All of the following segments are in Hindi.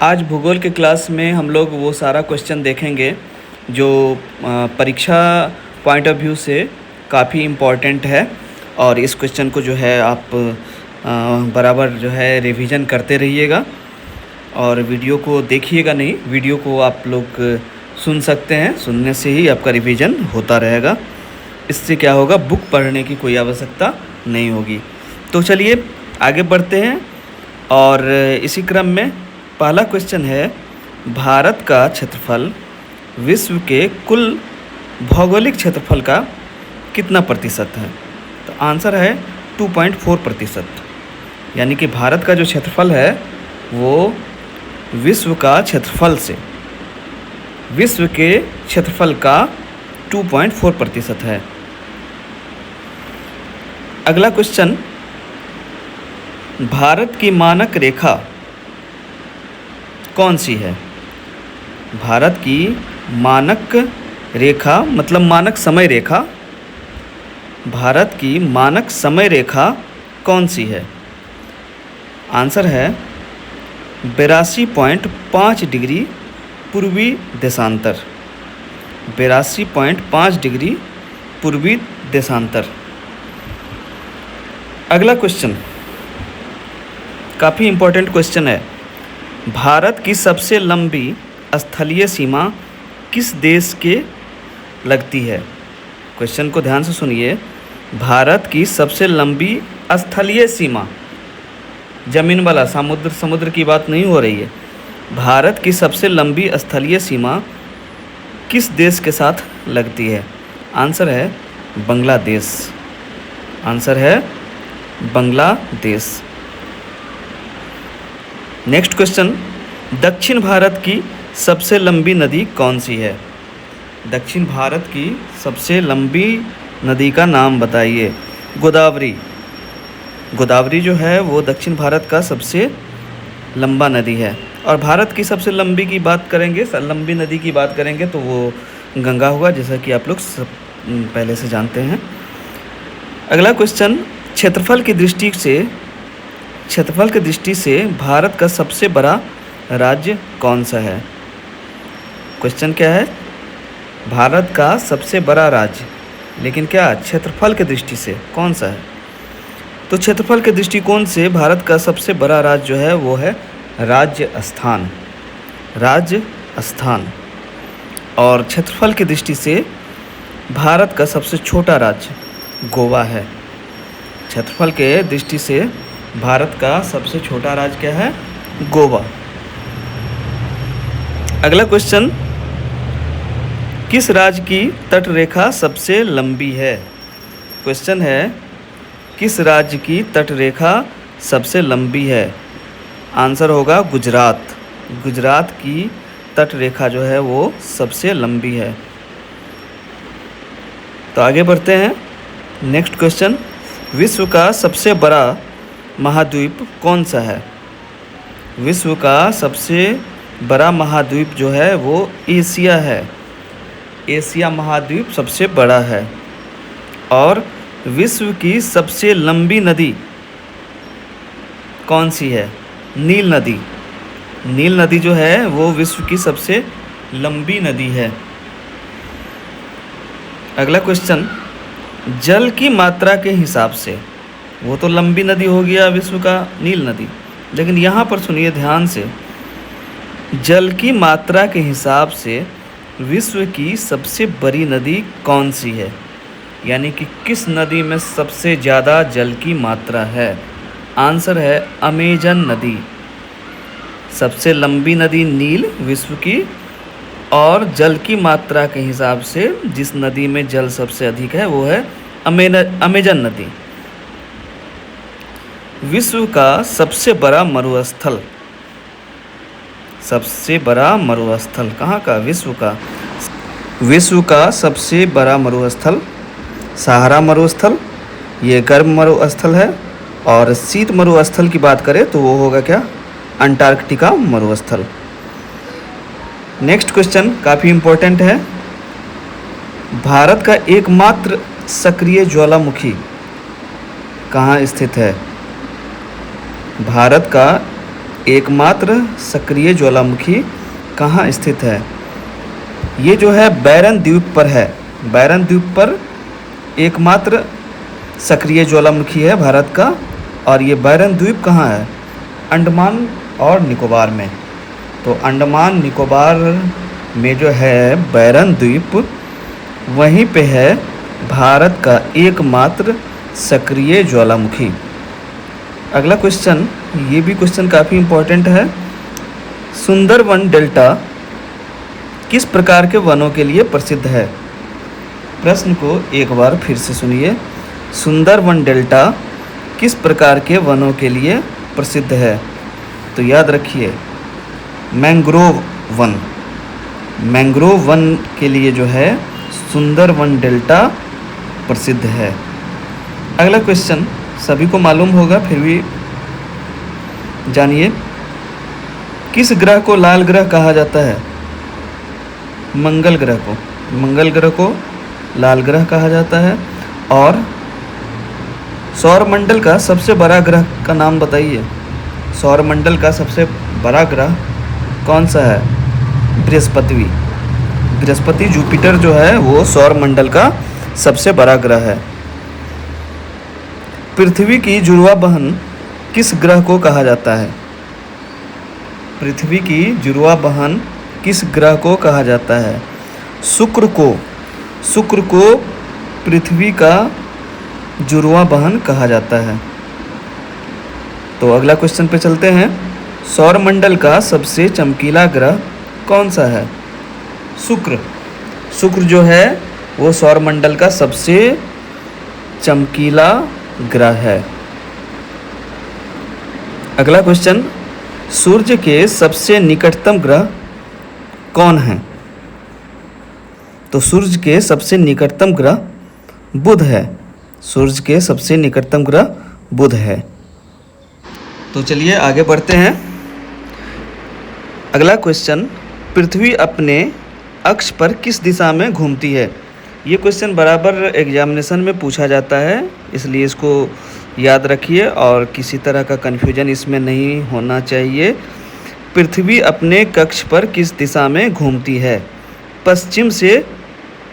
आज भूगोल के क्लास में हम लोग वो सारा क्वेश्चन देखेंगे जो परीक्षा पॉइंट ऑफ व्यू से काफ़ी इम्पोर्टेंट है। और इस क्वेश्चन को जो है आप बराबर जो है रिवीजन करते रहिएगा और वीडियो को देखिएगा नहीं, वीडियो को आप लोग सुन सकते हैं, सुनने से ही आपका रिवीजन होता रहेगा। इससे क्या होगा, बुक पढ़ने की कोई आवश्यकता नहीं होगी। तो चलिए आगे बढ़ते हैं। और इसी क्रम में पहला क्वेश्चन है, भारत का क्षेत्रफल विश्व के कुल भौगोलिक क्षेत्रफल का कितना प्रतिशत है? तो आंसर है 2.4%। यानी कि भारत का जो क्षेत्रफल है वो विश्व का क्षेत्रफल से विश्व के क्षेत्रफल का 2.4% है। अगला क्वेश्चन, भारत की मानक रेखा कौन सी है? भारत की मानक रेखा मतलब मानक समय रेखा, भारत की मानक समय रेखा कौन सी है? आंसर है 82.5 डिग्री पूर्वी देशांतर। 82.5 डिग्री पूर्वी देशांतर। अगला क्वेश्चन काफ़ी इम्पोर्टेंट क्वेश्चन है, भारत की सबसे लंबी स्थलीय सीमा किस देश के लगती है? क्वेश्चन को ध्यान से सुनिए। भारत की सबसे लंबी स्थलीय सीमा, जमीन वाला समुद्र की बात नहीं हो रही है। भारत की सबसे लंबी स्थलीय सीमा किस देश के साथ लगती है? आंसर है बांग्लादेश। आंसर है बांग्लादेश। नेक्स्ट क्वेश्चन, दक्षिण भारत की सबसे लंबी नदी कौन सी है? दक्षिण भारत की सबसे लंबी नदी का नाम बताइए। गोदावरी। गोदावरी जो है वो दक्षिण भारत का सबसे लंबा नदी है। और भारत की सबसे लंबी की बात करेंगे, लंबी नदी की बात करेंगे तो वो गंगा होगा, जैसा कि आप लोग सब पहले से जानते हैं। अगला क्वेश्चन, क्षेत्रफल की दृष्टि से भारत का सबसे बड़ा राज्य कौन सा है? क्वेश्चन क्या है, भारत का सबसे बड़ा राज्य, लेकिन क्या क्षेत्रफल की दृष्टि से कौन सा है? तो क्षेत्रफल के दृष्टिकोण से भारत का सबसे बड़ा राज्य जो है वो है राजस्थान। राजस्थान। और क्षेत्रफल की दृष्टि से भारत का सबसे छोटा राज्य गोवा है। क्षेत्रफल के दृष्टि से भारत का सबसे छोटा राज्य क्या है? गोवा। अगला क्वेश्चन, किस राज्य की तटरेखा सबसे लंबी है? क्वेश्चन है, किस राज्य की तटरेखा सबसे लंबी है? आंसर होगा गुजरात। गुजरात की तटरेखा जो है वो सबसे लंबी है। तो आगे बढ़ते हैं। नेक्स्ट क्वेश्चन, विश्व का सबसे बड़ा महाद्वीप कौन सा है? विश्व का सबसे बड़ा महाद्वीप जो है वो एशिया है। एशिया महाद्वीप सबसे बड़ा है। और विश्व की सबसे लंबी नदी कौन सी है? नील नदी। नील नदी जो है वो विश्व की सबसे लंबी नदी है। अगला क्वेश्चन, जल की मात्रा के हिसाब से, वो तो लंबी नदी हो गया विश्व का नील नदी, लेकिन यहाँ पर सुनिए ध्यान से, जल की मात्रा के हिसाब से विश्व की सबसे बड़ी नदी कौन सी है? यानी कि किस नदी में सबसे ज़्यादा जल की मात्रा है? आंसर है अमेजन नदी। सबसे लंबी नदी नील विश्व की, और जल की मात्रा के हिसाब से जिस नदी में जल सबसे अधिक है वो है अमेजन नदी। विश्व का सबसे बड़ा मरुस्थल, सबसे बड़ा मरुस्थल कहाँ का? विश्व का सबसे बड़ा मरुस्थल सहारा मरुस्थल, ये गर्म मरुस्थल है। और शीत मरुस्थल की बात करें तो वो होगा क्या? अंटार्कटिका मरुस्थल। नेक्स्ट क्वेश्चन काफ़ी इम्पोर्टेंट है, भारत का एकमात्र सक्रिय ज्वालामुखी कहाँ स्थित है? भारत का एकमात्र सक्रिय ज्वालामुखी कहाँ स्थित है? ये जो है बैरन द्वीप पर है। बैरन द्वीप पर एकमात्र सक्रिय ज्वालामुखी है भारत का। और ये बैरन द्वीप कहाँ है? अंडमान और निकोबार में। तो अंडमान निकोबार में जो है बैरन द्वीप, वहीं पे है भारत का एकमात्र सक्रिय ज्वालामुखी। अगला क्वेश्चन, ये भी क्वेश्चन काफ़ी इम्पोर्टेंट है। सुंदरवन डेल्टा किस प्रकार के वनों के लिए प्रसिद्ध है? प्रश्न को एक बार फिर से सुनिए। सुंदरवन डेल्टा किस प्रकार के वनों के लिए प्रसिद्ध है? तो याद रखिए, मैंग्रोव वन। मैंग्रोव वन के लिए जो है सुंदरवन डेल्टा प्रसिद्ध है। अगला क्वेश्चन सभी को मालूम होगा, फिर भी जानिए। किस ग्रह को लाल ग्रह कहा जाता है? मंगल ग्रह को। मंगल ग्रह को लाल ग्रह कहा जाता है। और सौरमंडल का सबसे बड़ा ग्रह का नाम बताइए। सौरमंडल का सबसे बड़ा ग्रह कौन सा है? बृहस्पति। बृहस्पति, जुपिटर जो है वो सौरमंडल का सबसे बड़ा ग्रह है। पृथ्वी की जुड़वा बहन किस ग्रह को कहा जाता है? पृथ्वी की जुड़वा बहन किस ग्रह को कहा जाता है? शुक्र को। शुक्र को पृथ्वी का जुड़वा बहन कहा जाता है। तो अगला क्वेश्चन पे चलते हैं। सौरमंडल का सबसे चमकीला ग्रह कौन सा है? शुक्र। शुक्र जो है वो सौरमंडल का सबसे चमकीला ग्रह है। अगला क्वेश्चन, सूर्य के सबसे निकटतम ग्रह कौन है? तो सूर्य के सबसे निकटतम ग्रह बुध है। सूर्य के सबसे निकटतम ग्रह बुध है। तो चलिए आगे बढ़ते हैं। अगला क्वेश्चन, पृथ्वी अपने अक्ष पर किस दिशा में घूमती है? ये क्वेश्चन बराबर एग्जामिनेशन में पूछा जाता है, इसलिए इसको याद रखिए और किसी तरह का कन्फ्यूजन इसमें नहीं होना चाहिए। पृथ्वी अपने कक्ष पर किस दिशा में घूमती है? पश्चिम से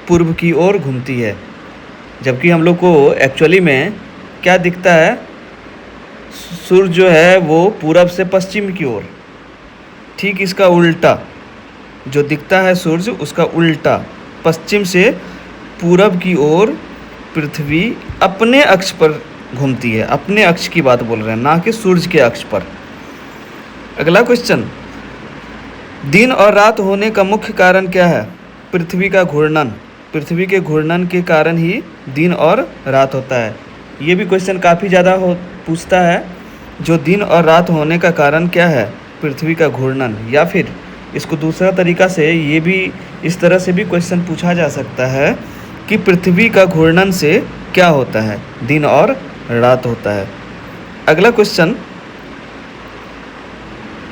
पूर्व की ओर घूमती है। जबकि हम लोग को एक्चुअली में क्या दिखता है? सूर्य जो है वो पूरब से पश्चिम की ओर, ठीक इसका उल्टा जो दिखता है सूर्य, उसका उल्टा पश्चिम से पूरब की ओर पृथ्वी अपने अक्ष पर घूमती है। अपने अक्ष की बात बोल रहे हैं, ना कि सूर्य के अक्ष पर। अगला क्वेश्चन, दिन और रात होने का मुख्य कारण क्या है? पृथ्वी का घूर्णन। पृथ्वी के घूर्णन के कारण ही दिन और रात होता है। ये भी क्वेश्चन काफ़ी ज़्यादा पूछता है। जो दिन और रात होने का कारण क्या है? पृथ्वी का घूर्णन। या फिर इसको दूसरा तरीका से ये भी इस तरह से भी क्वेश्चन पूछा जा सकता है कि पृथ्वी का घूर्णन से क्या होता है? दिन और रात होता है। अगला क्वेश्चन,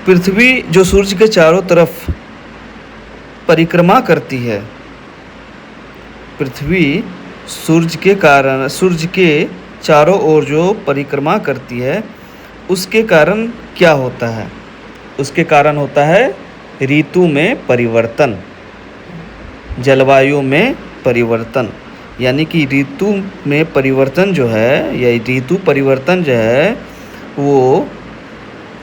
पृथ्वी जो सूर्य के चारों तरफ परिक्रमा करती है, पृथ्वी सूर्य के चारों ओर जो परिक्रमा करती है, उसके कारण क्या होता है? उसके कारण होता है ऋतु में परिवर्तन, जलवायु में परिवर्तन। यानी कि ऋतु में परिवर्तन जो है, या ऋतु परिवर्तन जो है, वो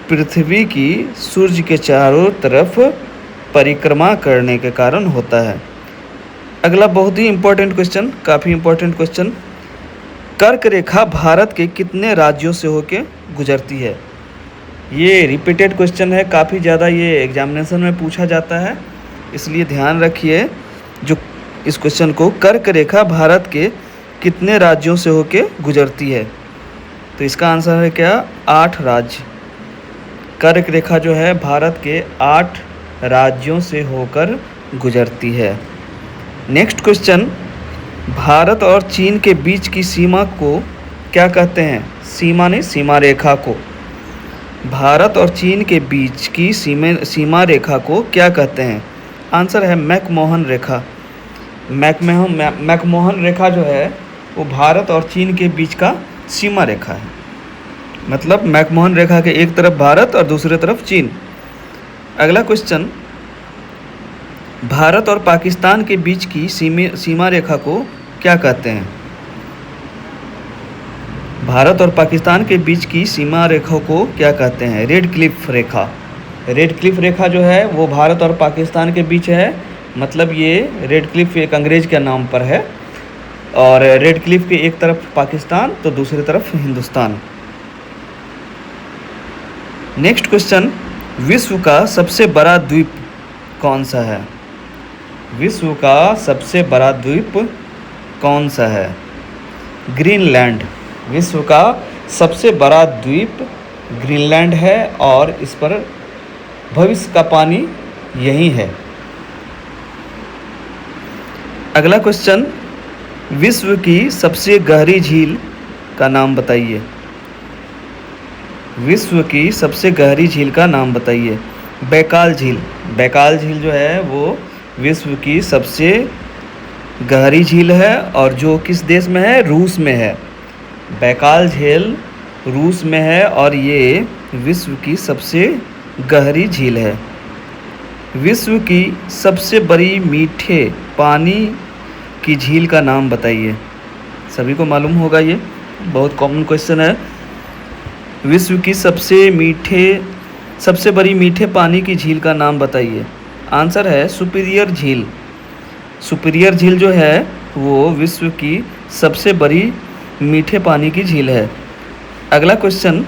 पृथ्वी की सूर्य के चारों तरफ परिक्रमा करने के कारण होता है। अगला बहुत ही इम्पोर्टेंट क्वेश्चन, काफ़ी इम्पोर्टेंट क्वेश्चन, कर्क रेखा भारत के कितने राज्यों से होके गुजरती है? ये रिपीटेड क्वेश्चन है, काफ़ी ज़्यादा ये एग्जामिनेशन में पूछा जाता है, इसलिए ध्यान रखिए जो इस क्वेश्चन को। कर्क रेखा भारत के कितने राज्यों से होके गुजरती है? तो इसका आंसर है क्या? 8 राज्य। कर्क रेखा जो है भारत के 8 राज्यों से होकर गुजरती है। नेक्स्ट क्वेश्चन, भारत और चीन के बीच की सीमा को क्या कहते हैं? सीमा नहीं, सीमा रेखा को। भारत और चीन के बीच की सीमा रेखा को क्या कहते हैं? आंसर है मैकमोहन रेखा। मैकमोहन रेखा जो है वो भारत और चीन के बीच का सीमा रेखा है। मतलब मैकमोहन रेखा के एक तरफ भारत और दूसरी तरफ चीन। अगला क्वेश्चन, भारत और पाकिस्तान के बीच की सीमा रेखा को क्या कहते हैं? भारत और पाकिस्तान के बीच की सीमा रेखा को क्या कहते हैं? रेड क्लिफ रेखा। रेड क्लिफ रेखा जो है वो भारत और पाकिस्तान के बीच है, मतलब ये रेड क्लिफ एक अंग्रेज के नाम पर है, और रेड क्लिफ के एक तरफ पाकिस्तान तो दूसरी तरफ हिंदुस्तान। नेक्स्ट क्वेश्चन, विश्व का सबसे बड़ा द्वीप कौन सा है? विश्व का सबसे बड़ा द्वीप कौन सा है? ग्रीनलैंड। विश्व का सबसे बड़ा द्वीप ग्रीनलैंड है और इस पर भविष्य का पानी यही है। अगला क्वेश्चन, विश्व की सबसे गहरी झील का नाम बताइए। विश्व की सबसे गहरी झील का नाम बताइए। बैकाल झील। बैकाल झील जो है वो विश्व की सबसे गहरी झील है और जो किस देश में है? रूस में है। बैकाल झील रूस में है और ये विश्व की सबसे गहरी झील है। विश्व की सबसे बड़ी मीठे पानी की झील का नाम बताइए। सभी को मालूम होगा, ये बहुत कॉमन क्वेश्चन है। विश्व की सबसे बड़ी मीठे पानी की झील का नाम बताइए। आंसर है सुपीरियर झील। सुपीरियर झील जो है वो विश्व की सबसे बड़ी मीठे पानी की झील है। अगला क्वेश्चन,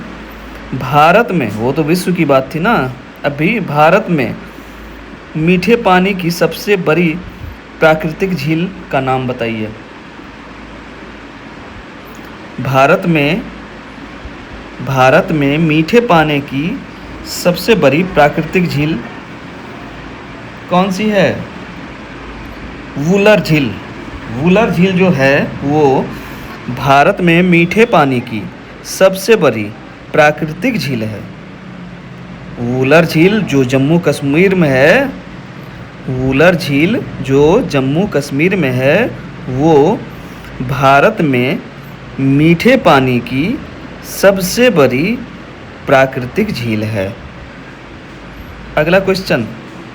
भारत में, वो तो विश्व की बात थी ना, अभी भारत में मीठे पानी की सबसे बड़ी प्राकृतिक झील का नाम बताइए। भारत में मीठे पानी की सबसे बड़ी प्राकृतिक झील कौन सी है? वुलर झील। वुलर झील जो है वो भारत में मीठे पानी की सबसे बड़ी प्राकृतिक झील है। वुलर झील जो जम्मू कश्मीर में है, वुलर झील जो जम्मू कश्मीर में है वो भारत में मीठे पानी की सबसे बड़ी प्राकृतिक झील है। अगला क्वेश्चन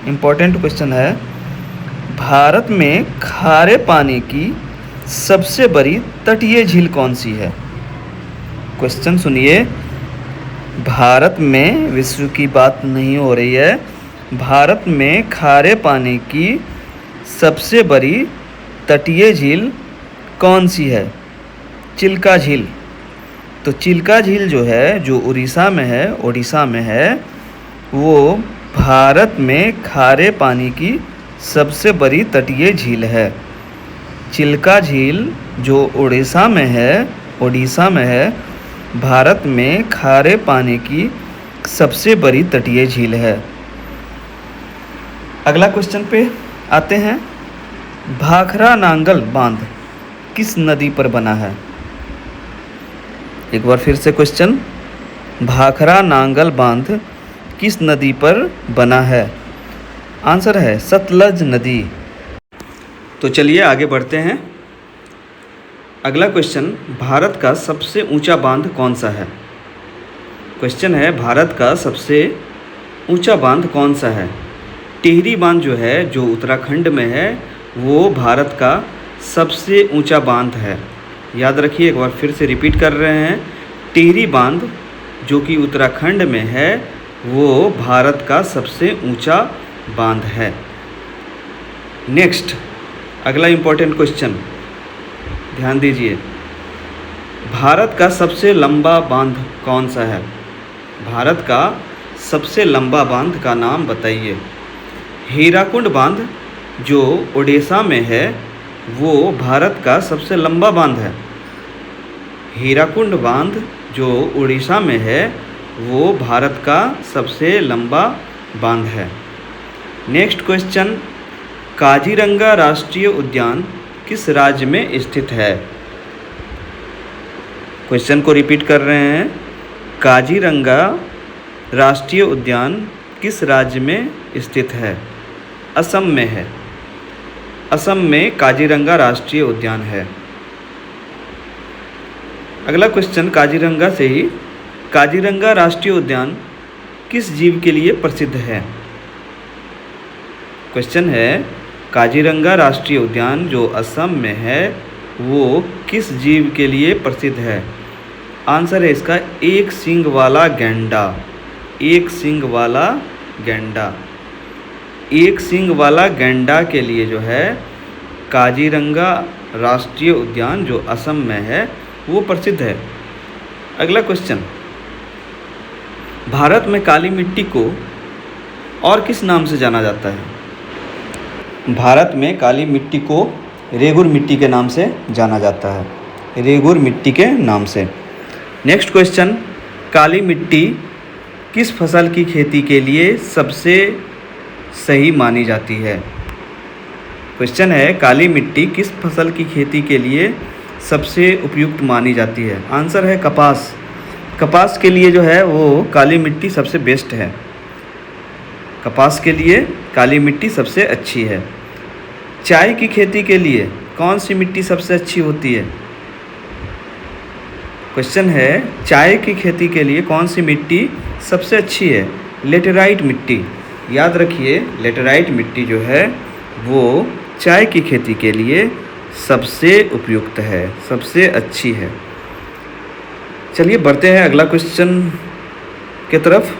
इम्पोर्टेंट क्वेश्चन है, भारत में खारे पानी की सबसे बड़ी तटीय झील कौन सी है? क्वेश्चन सुनिए, भारत में, विश्व की बात नहीं हो रही है, भारत में खारे पानी की सबसे बड़ी तटीय झील कौन सी है? चिल्का झील। तो चिल्का झील जो है, जो उड़ीसा में है, वो भारत में खारे पानी की सबसे बड़ी तटीय झील है। चिल्का झील जो उड़ीसा में है, भारत में खारे पानी की सबसे बड़ी तटीय झील है। अगला क्वेश्चन पे आते हैं, भाखरा नांगल बांध किस नदी पर बना है? एक बार फिर से क्वेश्चन, भाखरा नांगल बांध किस नदी पर बना है? आंसर है सतलज नदी। तो चलिए आगे बढ़ते हैं। अगला क्वेश्चन, भारत का सबसे ऊंचा बांध कौन सा है? क्वेश्चन है, भारत का सबसे ऊंचा बांध कौन सा है? टिहरी बांध जो है, जो उत्तराखंड में है, वो भारत का सबसे ऊंचा बांध है। याद रखिए, एक बार फिर से रिपीट कर रहे हैं, टिहरी बांध जो कि उत्तराखंड में है वो भारत का सबसे ऊंचा बांध है। नेक्स्ट, अगला इम्पोर्टेंट क्वेश्चन, ध्यान दीजिए, भारत का सबसे लंबा बांध कौन सा है? भारत का सबसे लंबा बांध का नाम बताइए। हीराकुंड बांध जो ओडिशा में है वो भारत का सबसे लंबा बांध है। हीराकुंड बांध जो उड़ीसा में है वो भारत का सबसे लंबा बांध है। नेक्स्ट क्वेश्चन, काजीरंगा राष्ट्रीय उद्यान किस राज्य में स्थित है? क्वेश्चन को रिपीट कर रहे हैं, काजीरंगा राष्ट्रीय उद्यान किस राज्य में स्थित है? असम में है। असम में काजीरंगा राष्ट्रीय उद्यान है। अगला क्वेश्चन काजीरंगा से ही काजीरंगा राष्ट्रीय उद्यान किस जीव के लिए प्रसिद्ध है? क्वेश्चन है, काजीरंगा राष्ट्रीय उद्यान जो असम में है वो किस जीव के लिए प्रसिद्ध है? आंसर है इसका एक सींग वाला गैंडा। एक सींग वाला गैंडा। एक सींग वाला गैंडा के लिए जो है काजीरंगा राष्ट्रीय उद्यान जो असम में है वो प्रसिद्ध है। अगला क्वेश्चन, भारत में काली मिट्टी को और किस नाम से जाना जाता है? भारत में काली मिट्टी को रेगुर मिट्टी के नाम से जाना जाता है। रेगुर मिट्टी के नाम से। नेक्स्ट क्वेश्चन, काली मिट्टी किस फसल की खेती के लिए सबसे सही मानी जाती है? क्वेश्चन है, काली मिट्टी किस फसल की खेती के लिए सबसे उपयुक्त मानी जाती है? आंसर है कपास। कपास के लिए जो है वो काली मिट्टी सबसे बेस्ट है। कपास के लिए काली मिट्टी सबसे अच्छी है। चाय की खेती के लिए कौन सी मिट्टी सबसे अच्छी होती है? क्वेश्चन है, चाय की खेती के लिए कौन सी मिट्टी सबसे अच्छी है? लेटेराइट मिट्टी। याद रखिए, लेटेराइट मिट्टी जो है वो चाय की खेती के लिए सबसे उपयुक्त है, सबसे अच्छी है। चलिए बढ़ते हैं अगला क्वेश्चन की तरफ।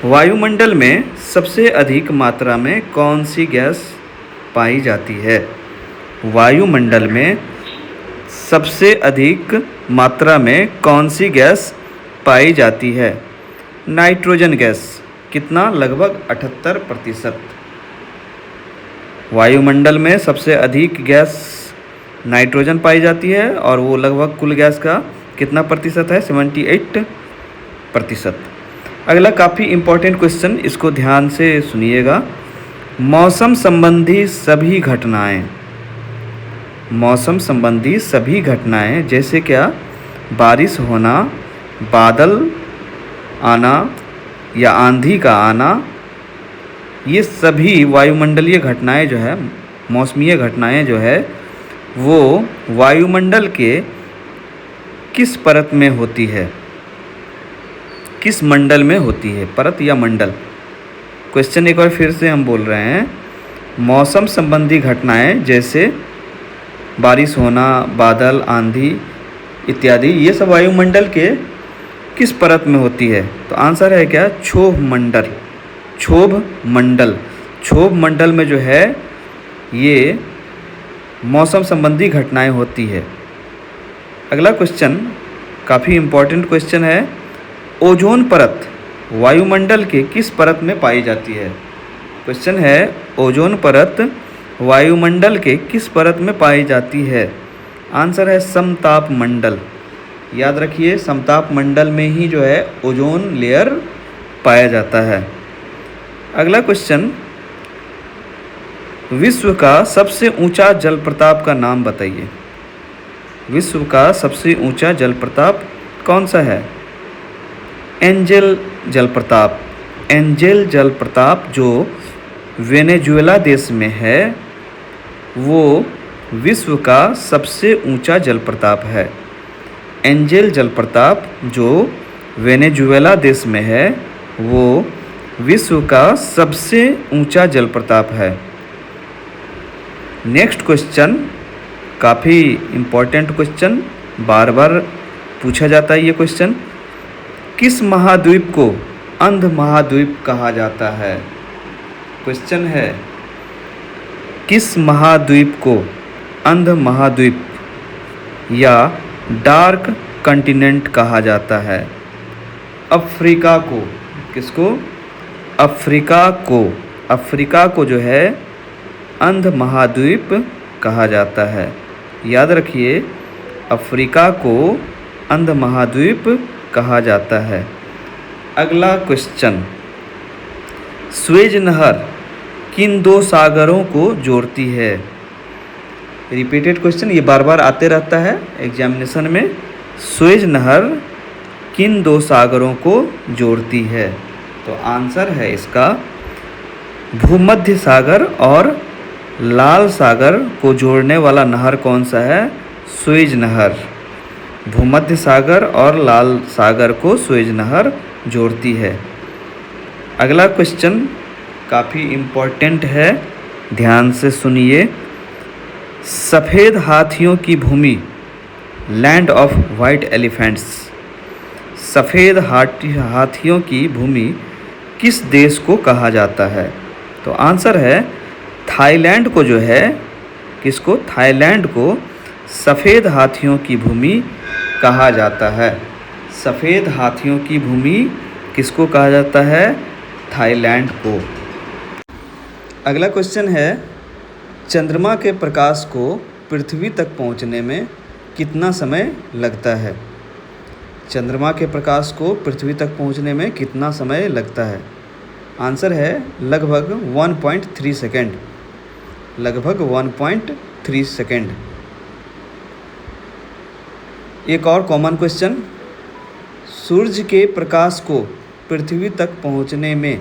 वायुमंडल में सबसे अधिक मात्रा में कौन सी गैस पाई जाती है? वायुमंडल में सबसे अधिक मात्रा में कौन सी गैस पाई जाती है? Nitrogen gas. कितना? लगभग 78%। वायुमंडल में सबसे अधिक गैस नाइट्रोजन पाई जाती है और वो लगभग कुल गैस का कितना प्रतिशत है? 78%। अगला काफ़ी इम्पोर्टेंट क्वेश्चन, इसको ध्यान से सुनिएगा। मौसम संबंधी सभी घटनाएं, मौसम संबंधी सभी घटनाएं जैसे क्या? बारिश होना, बादल आना या आंधी का आना, ये सभी वायुमंडलीय घटनाएं जो है, मौसमीय घटनाएं जो है वो वायुमंडल के किस परत में होती है? किस मंडल में होती है? परत या मंडल? क्वेश्चन एक बार फिर से हम बोल रहे हैं। मौसम संबंधी घटनाएं जैसे बारिश होना, बादल, आंधी इत्यादि, ये सब वायुमंडल के किस परत में होती है? तो आंसर है क्या? क्षोभ मंडल। क्षोभ मंडल। क्षोभ मंडल में जो है ये मौसम संबंधी घटनाएं होती है। अगला क्वेश्चन काफ़ी इम्पोर्टेंट क्वेश्चन है। ओजोन परत वायुमंडल के किस परत में पाई जाती है? क्वेश्चन है, ओजोन परत वायुमंडल के किस परत में पाई जाती है? आंसर है समताप मंडल। याद रखिए, समताप मंडल में ही जो है ओजोन लेयर पाया जाता है। अगला क्वेश्चन, विश्व का सबसे ऊंचा जलप्रपात का नाम बताइए। विश्व का सबसे ऊंचा जलप्रपात कौन सा है? एंजेल जलप्रपात। एंजेल जलप्रपात जो वेनेजुएला देश में है वो विश्व का सबसे ऊंचा जलप्रपात है। एंजेल जलप्रपात जो वेनेजुएला देश में है वो विश्व का सबसे ऊंचा जलप्रपात है। नेक्स्ट क्वेश्चन काफ़ी इम्पोर्टेंट क्वेश्चन, बार बार पूछा जाता है ये क्वेश्चन। किस महाद्वीप को अंध महाद्वीप कहा जाता है? क्वेश्चन है, किस महाद्वीप को अंध महाद्वीप या डार्क कंटिनेंट कहा जाता है? अफ्रीका को। किसको? अफ्रीका को। अफ्रीका को जो है अंध महाद्वीप कहा जाता है। याद रखिए, अफ्रीका को अंध महाद्वीप कहा जाता है। अगला क्वेश्चन, स्वेज नहर किन दो सागरों को जोड़ती है? रिपीटेड क्वेश्चन, ये बार बार आते रहता है एग्जामिनेशन में। स्वेज नहर किन दो सागरों को जोड़ती है? तो आंसर है इसका भूमध्य सागर और लाल सागर को जोड़ने वाला नहर कौन सा है? स्वेज नहर। भूमध्य सागर और लाल सागर को सुएज नहर जोड़ती है। अगला क्वेश्चन काफ़ी इम्पोर्टेंट है, ध्यान से सुनिए। सफ़ेद हाथियों की भूमि, लैंड ऑफ वाइट एलिफेंट्स, सफ़ेद हाथियों की भूमि किस देश को कहा जाता है? तो आंसर है थाईलैंड को, जो है किसको, थाईलैंड को सफ़ेद हाथियों की भूमि कहा जाता है। सफ़ेद हाथियों की भूमि किसको कहा जाता है? थाईलैंड को। अगला क्वेश्चन है, चंद्रमा के प्रकाश को पृथ्वी तक पहुंचने में कितना समय लगता है? चंद्रमा के प्रकाश को पृथ्वी तक पहुंचने में कितना समय लगता है? आंसर है लगभग 1.3 सेकेंड, लगभग 1.3 सेकेंड। एक और कॉमन क्वेश्चन, सूर्य के प्रकाश को पृथ्वी तक पहुंचने में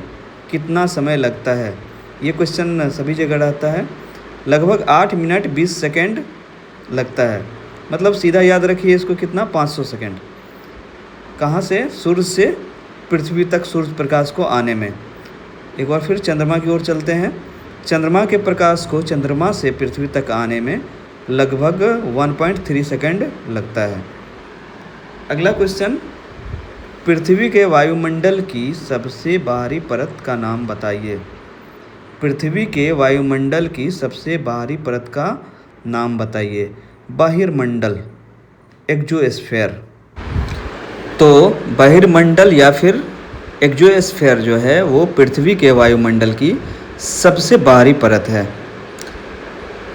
कितना समय लगता है? ये क्वेश्चन सभी जगह रहता है। लगभग 8 मिनट 20 सेकेंड लगता है। मतलब सीधा याद रखिए इसको, कितना, 500 सेकेंड। कहाँ से? सूर्य से पृथ्वी तक सूर्य प्रकाश को आने में। एक बार फिर चंद्रमा की ओर चलते हैं। चंद्रमा के प्रकाश को चंद्रमा से पृथ्वी तक आने में लगभग 1.3 सेकेंड लगता है। अगला क्वेश्चन, पृथ्वी के वायुमंडल की सबसे बाहरी परत का नाम बताइए। पृथ्वी के वायुमंडल की सबसे बाहरी परत का नाम बताइए। बहिर्मंडल, एक्सोस्फीयर। तो बहिर्मंडल या फिर एक्सोस्फीयर जो है वो पृथ्वी के वायुमंडल की सबसे बाहरी परत है।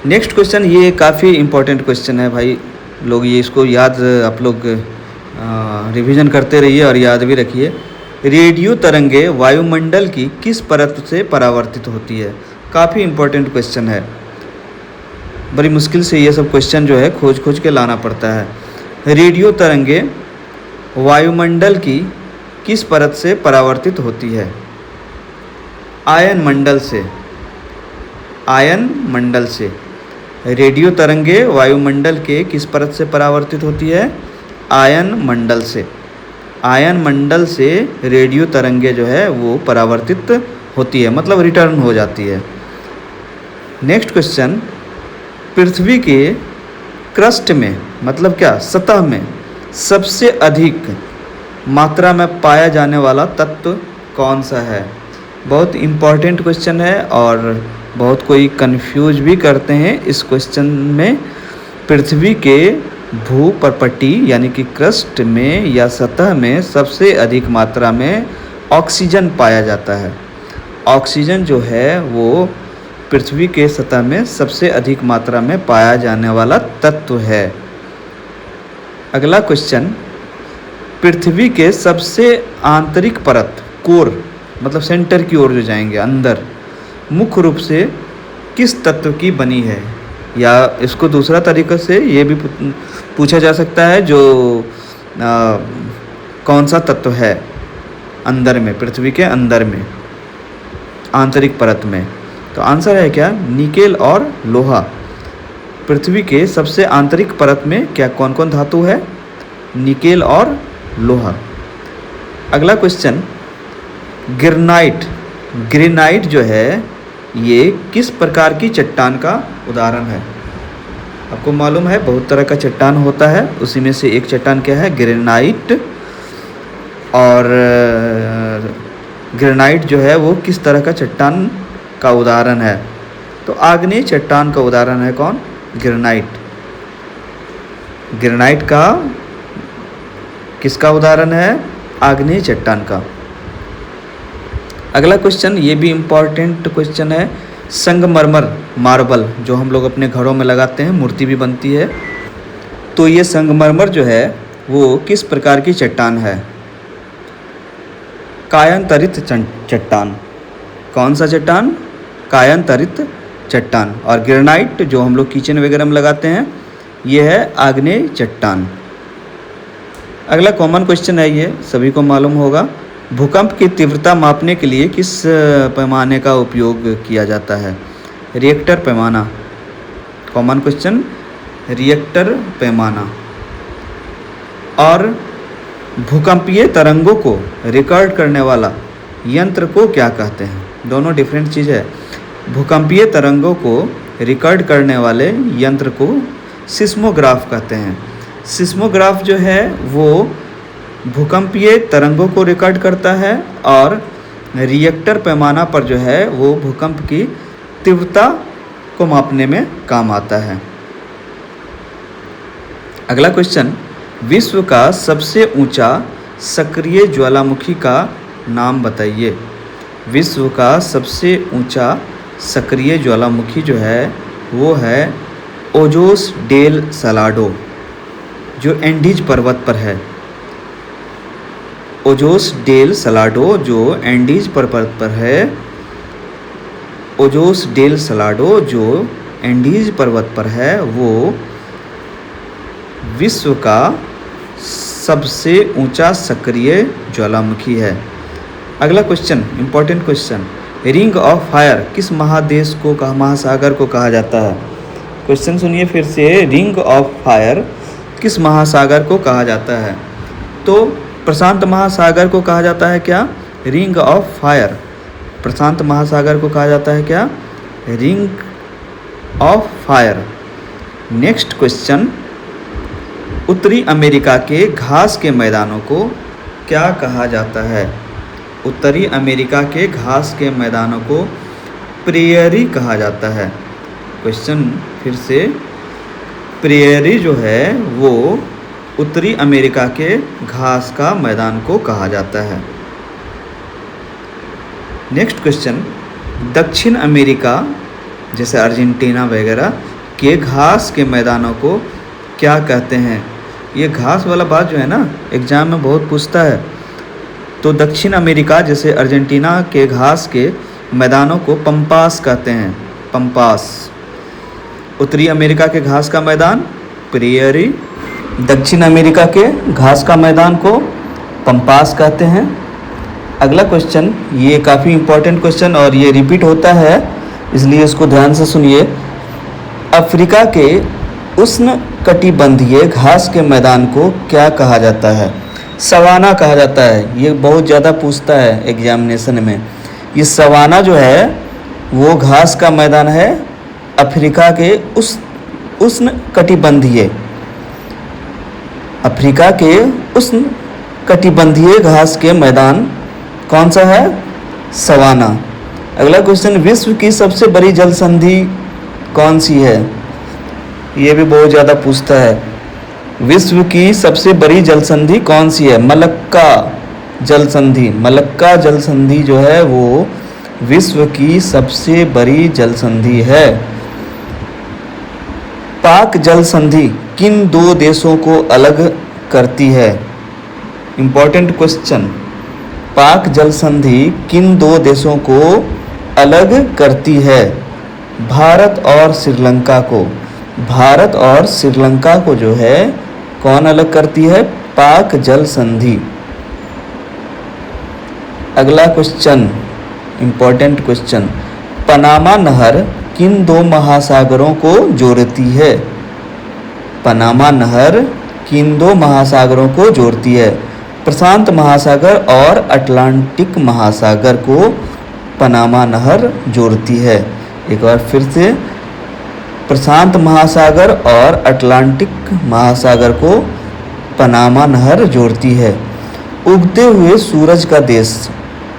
नेक्स्ट क्वेश्चन, ये काफ़ी इम्पोर्टेंट क्वेश्चन है भाई लोग, ये इसको याद आप लोग रिवीजन करते रहिए और याद भी रखिए। रेडियो तरंगे वायुमंडल की किस परत से परावर्तित होती है? काफ़ी इम्पोर्टेंट क्वेश्चन है, बड़ी मुश्किल से ये सब क्वेश्चन जो है खोज के लाना पड़ता है। रेडियो तरंगे वायुमंडल की किस परत से परावर्तित होती है? आयन मंडल से, आयन मंडल से। रेडियो तरंगे वायुमंडल के किस परत से परावर्तित होती है? आयन मंडल से। आयन मंडल से रेडियो तरंगे जो है वो परावर्तित होती है, मतलब रिटर्न हो जाती है। नेक्स्ट क्वेश्चन, पृथ्वी के क्रस्ट में, मतलब क्या, सतह में सबसे अधिक मात्रा में पाया जाने वाला तत्व कौन सा है? बहुत इम्पॉर्टेंट क्वेश्चन है और बहुत कोई कंफ्यूज भी करते हैं इस क्वेश्चन में। पृथ्वी के भूपर्पटी यानी कि क्रस्ट में या सतह में सबसे अधिक मात्रा में ऑक्सीजन पाया जाता है। ऑक्सीजन जो है वो पृथ्वी के सतह में सबसे अधिक मात्रा में पाया जाने वाला तत्व है। अगला क्वेश्चन, पृथ्वी के सबसे आंतरिक परत, कोर, मतलब सेंटर की ओर जो जाएंगे अंदर, मुख्य रूप से किस तत्व की बनी है? या इसको दूसरा तरीक़े से ये भी पूछा जा सकता है, जो कौन सा तत्व है अंदर में, पृथ्वी के अंदर में, आंतरिक परत में? तो आंसर है क्या? निकेल और लोहा। पृथ्वी के सबसे आंतरिक परत में क्या कौन कौन धातु है? निकेल और लोहा। अगला क्वेश्चन, ग्रेनाइट। ग्रेनाइट जो है ये किस प्रकार की चट्टान का उदाहरण है? आपको मालूम है बहुत तरह का चट्टान होता है, उसी में से एक चट्टान क्या है? ग्रेनाइट। और ग्रेनाइट जो है वो किस तरह का चट्टान का उदाहरण है? तो आग्नेय चट्टान का उदाहरण है कौन? ग्रेनाइट। ग्रेनाइट का किसका उदाहरण है? आग्नेय चट्टान का। अगला क्वेश्चन, ये भी इम्पॉर्टेंट क्वेश्चन है। संगमरमर, मार्बल, जो हम लोग अपने घरों में लगाते हैं, मूर्ति भी बनती है, तो ये संगमरमर जो है वो किस प्रकार की चट्टान है? कायांतरित चट्टान। कौन सा चट्टान? कायांतरित चट्टान। और ग्रेनाइट जो हम लोग किचन वगैरह में लगाते हैं, ये है आग्नेय चट्टान। अगला कॉमन क्वेश्चन है, ये सभी को मालूम होगा। भूकंप की तीव्रता मापने के लिए किस पैमाने का उपयोग किया जाता है? रिएक्टर पैमाना। कॉमन क्वेश्चन, रिएक्टर पैमाना। और भूकंपीय तरंगों को रिकॉर्ड करने वाला यंत्र को क्या कहते हैं? दोनों डिफरेंट चीज़ है। भूकंपीय तरंगों को रिकॉर्ड करने वाले यंत्र को सिस्मोग्राफ कहते हैं। सिस्मोग्राफ जो है वो भूकंपीय तरंगों को रिकॉर्ड करता है और रिएक्टर पैमाना पर जो है वो भूकंप की तीव्रता को मापने में काम आता है। अगला क्वेश्चन, विश्व का सबसे ऊंचा सक्रिय ज्वालामुखी का नाम बताइए। विश्व का सबसे ऊंचा सक्रिय ज्वालामुखी जो है वो है ओजोस डेल सलाडो, जो एंडीज पर्वत पर है। ओजोस डेल सलाडो जो एंडीज पर्वत पर है। ओजोस डेल सलाडो जो एंडीज पर्वत पर है वो विश्व का सबसे ऊंचा सक्रिय ज्वालामुखी है। अगला question, important question, ring of fire किस महादेश को महासागर को कहा जाता है? क्वेश्चन सुनिए फिर से, रिंग ऑफ फायर किस महासागर को कहा जाता है? तो प्रशांत महासागर को कहा जाता है क्या? Ring of fire. प्रशांत महासागर को कहा जाता है क्या? Ring of fire. Next question, उत्तरी अमेरिका के घास के मैदानों को क्या कहा जाता है? उत्तरी अमेरिका के घास के मैदानों को प्रेयरी कहा जाता है। क्वेश्चन फिर से, प्रेयरी जो है वो उत्तरी अमेरिका के घास का मैदान को कहा जाता है। नेक्स्ट क्वेश्चन, दक्षिण अमेरिका जैसे अर्जेंटीना वगैरह के घास के मैदानों को क्या कहते हैं? ये घास वाला बात जो है ना एग्जाम में बहुत पूछता है। तो दक्षिण अमेरिका जैसे अर्जेंटीना के घास के मैदानों को पंपास कहते हैं। पंपास। उत्तरी अमेरिका के घास का मैदान प्रेयरी, दक्षिण अमेरिका के घास का मैदान को पंपास कहते हैं। अगला क्वेश्चन, ये काफ़ी इम्पोर्टेंट क्वेश्चन और ये रिपीट होता है इसलिए इसको ध्यान से सुनिए। अफ्रीका के उष्ण कटिबंधीय घास के मैदान को क्या कहा जाता है? सवाना कहा जाता है। ये बहुत ज़्यादा पूछता है एग्जामिनेशन में। ये सवाना जो है वो घास का मैदान है अफ्रीका के उष्ण कटिबंधीय, अफ्रीका के उष्ण कटिबंधीय घास के मैदान कौन सा है? सवाना। अगला क्वेश्चन, विश्व की सबसे बड़ी जल संधि कौन सी है? ये भी बहुत ज़्यादा पूछता है। विश्व की सबसे बड़ी जल संधि कौन सी है? मलक्का जल संधि। मलक्का जल संधि जो है वो विश्व की सबसे बड़ी जल संधि है। पाक जल संधि किन दो देशों को अलग करती है? इंपॉर्टेंट क्वेश्चन, पाक जल संधि किन दो देशों को अलग करती है? भारत और श्रीलंका को। भारत और श्रीलंका को जो है कौन अलग करती है? पाक जल संधि। अगला क्वेश्चन, इंपॉर्टेंट क्वेश्चन, पनामा नहर किन दो महासागरों को जोड़ती है? पनामा नहर किन दो महासागरों को जोड़ती है? प्रशांत महासागर और अटलांटिक महासागर को पनामा नहर जोड़ती है। एक बार फिर से, प्रशांत महासागर और अटलांटिक महासागर को पनामा नहर जोड़ती है। उगते हुए सूरज का देश,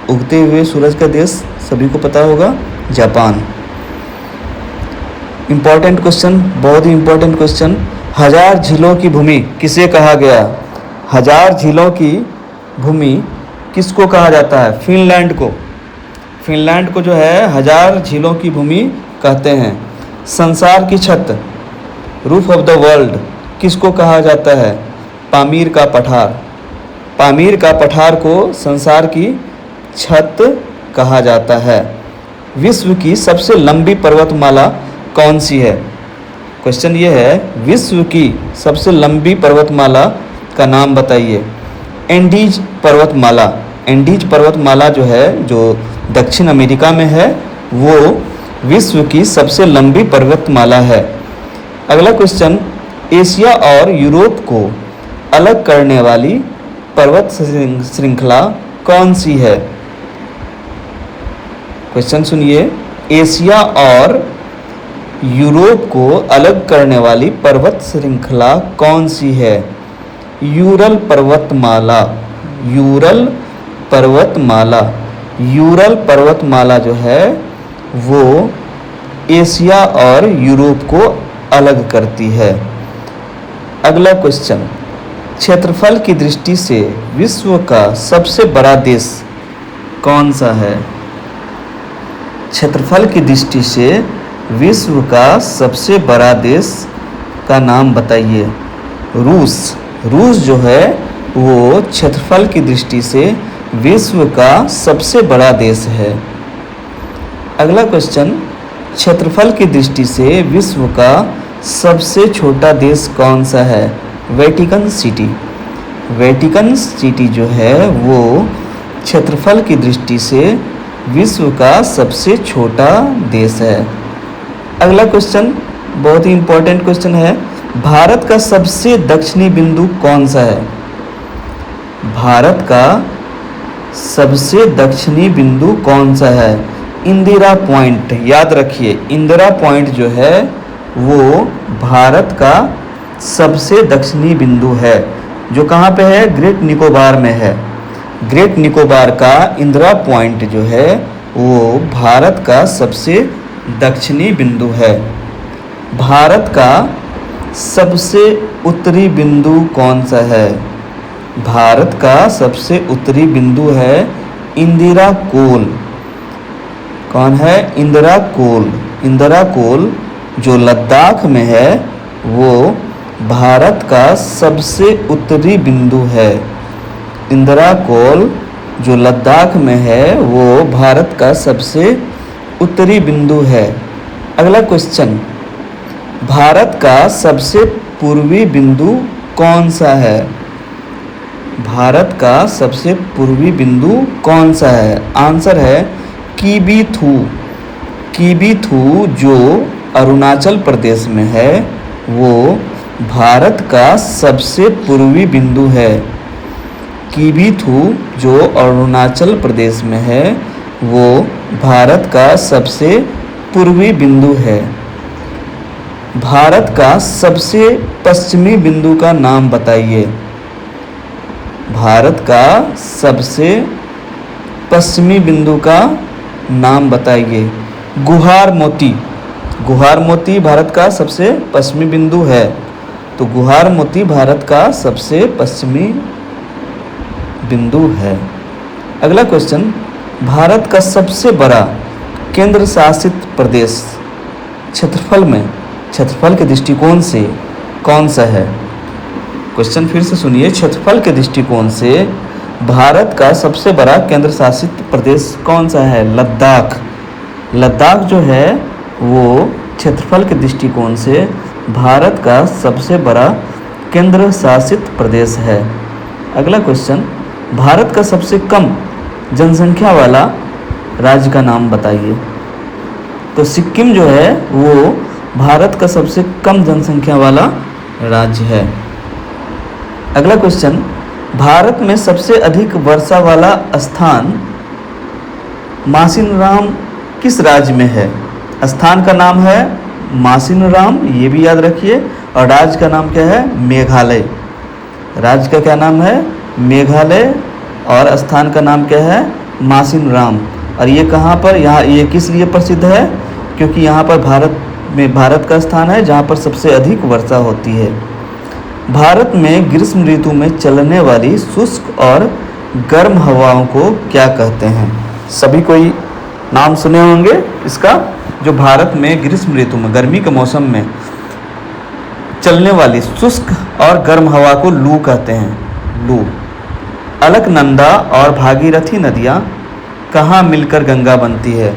उगते हुए सूरज का देश सभी को पता होगा, जापान। इम्पॉर्टेंट क्वेश्चन, बहुत ही इम्पोर्टेंट क्वेश्चन, हजार झीलों की भूमि किसे कहा गया? हजार झीलों की भूमि किसको कहा जाता है? फिनलैंड को। फिनलैंड को जो है हजार झीलों की भूमि कहते हैं। संसार की छत, रूफ ऑफ द वर्ल्ड किसको कहा जाता है? पामीर का पठार। पामीर का पठार को संसार की छत कहा जाता है। विश्व की सबसे लंबी पर्वतमाला कौन सी है? क्वेश्चन ये है, विश्व की सबसे लंबी पर्वतमाला का नाम बताइए। एंडीज पर्वतमाला। एंडीज पर्वतमाला जो है, जो दक्षिण अमेरिका में है, वो विश्व की सबसे लंबी पर्वतमाला है। अगला क्वेश्चन, एशिया और यूरोप को अलग करने वाली पर्वत श्रृंखला कौन सी है? क्वेश्चन सुनिए, एशिया और यूरोप को अलग करने वाली पर्वत श्रृंखला कौन सी है? यूरल पर्वतमाला। यूरल पर्वतमाला। यूरल पर्वतमाला जो है वो एशिया और यूरोप को अलग करती है। अगला क्वेश्चन, क्षेत्रफल की दृष्टि से विश्व का सबसे बड़ा देश कौन सा है? क्षेत्रफल की दृष्टि से विश्व का सबसे बड़ा देश का नाम बताइए। रूस। रूस जो है वो क्षेत्रफल की दृष्टि से विश्व का सबसे बड़ा देश है। अगला क्वेश्चन, क्षेत्रफल की दृष्टि से विश्व का सबसे छोटा देश कौन सा है? Vatican city. वेटिकन सिटी जो है वो क्षेत्रफल की दृष्टि से विश्व का सबसे छोटा देश है। अगला क्वेश्चन बहुत ही इम्पोर्टेंट क्वेश्चन है, भारत का सबसे दक्षिणी बिंदु कौन सा है? भारत का सबसे दक्षिणी बिंदु कौन सा है? इंदिरा पॉइंट। याद रखिए, इंदिरा पॉइंट जो है वो भारत का सबसे दक्षिणी बिंदु है, जो कहाँ पे है? ग्रेट निकोबार में है। ग्रेट निकोबार का इंदिरा पॉइंट जो है वो भारत का सबसे दक्षिणी बिंदु है। भारत का सबसे उत्तरी बिंदु कौन सा है? भारत का सबसे उत्तरी बिंदु है इंदिरा कोल। कौन है? इंदिरा कोल। इंदिरा कोल जो लद्दाख में है वो भारत का सबसे उत्तरी बिंदु है। इंदिरा कोल जो लद्दाख में है वो भारत का सबसे उत्तरी बिंदु है। अगला क्वेश्चन, भारत का सबसे पूर्वी बिंदु कौन सा है? भारत का सबसे पूर्वी बिंदु कौन सा है? आंसर है किबीथू। किबीथू जो अरुणाचल प्रदेश में है वो भारत का सबसे पूर्वी बिंदु है। किबीथू जो अरुणाचल प्रदेश में है वो भारत का सबसे पूर्वी बिंदु है। भारत का सबसे पश्चिमी बिंदु का नाम बताइए। भारत का सबसे पश्चिमी बिंदु का नाम बताइए। गुहार मोती। गुहार मोती भारत का सबसे पश्चिमी बिंदु है, तो गुहार मोती भारत का सबसे पश्चिमी बिंदु है। अगला क्वेश्चन, भारत का सबसे बड़ा केंद्र शासित प्रदेश क्षेत्रफल में, क्षेत्रफल के दृष्टिकोण से कौन सा है? क्वेश्चन फिर से सुनिए, क्षेत्रफल के दृष्टिकोण से भारत का सबसे बड़ा केंद्र शासित प्रदेश कौन सा है? लद्दाख। लद्दाख जो है वो क्षेत्रफल के दृष्टिकोण से भारत का सबसे बड़ा केंद्र शासित प्रदेश है। अगला क्वेश्चन, भारत का सबसे कम जनसंख्या वाला राज्य का नाम बताइए। तो सिक्किम जो है वो भारत का सबसे कम जनसंख्या वाला राज्य है। अगला क्वेश्चन, भारत में सबसे अधिक वर्षा वाला स्थान मासिनराम किस राज्य में है? स्थान का नाम है मासिनराम, ये भी याद रखिए, और राज्य का नाम क्या है? मेघालय। राज्य का क्या नाम है? मेघालय, और स्थान का नाम क्या है? मासिनराम। और ये कहाँ पर, यहाँ ये किस लिए प्रसिद्ध है? क्योंकि यहाँ पर भारत का स्थान है जहाँ पर सबसे अधिक वर्षा होती है। भारत में ग्रीष्म ऋतु में चलने वाली शुष्क और गर्म हवाओं को क्या कहते हैं? सभी कोई नाम सुने होंगे इसका, जो भारत में ग्रीष्म ऋतु में, गर्मी के मौसम में चलने वाली शुष्क और गर्म हवा को लू कहते हैं। लू। अलकनंदा और भागीरथी नदियाँ कहाँ मिलकर गंगा बनती है?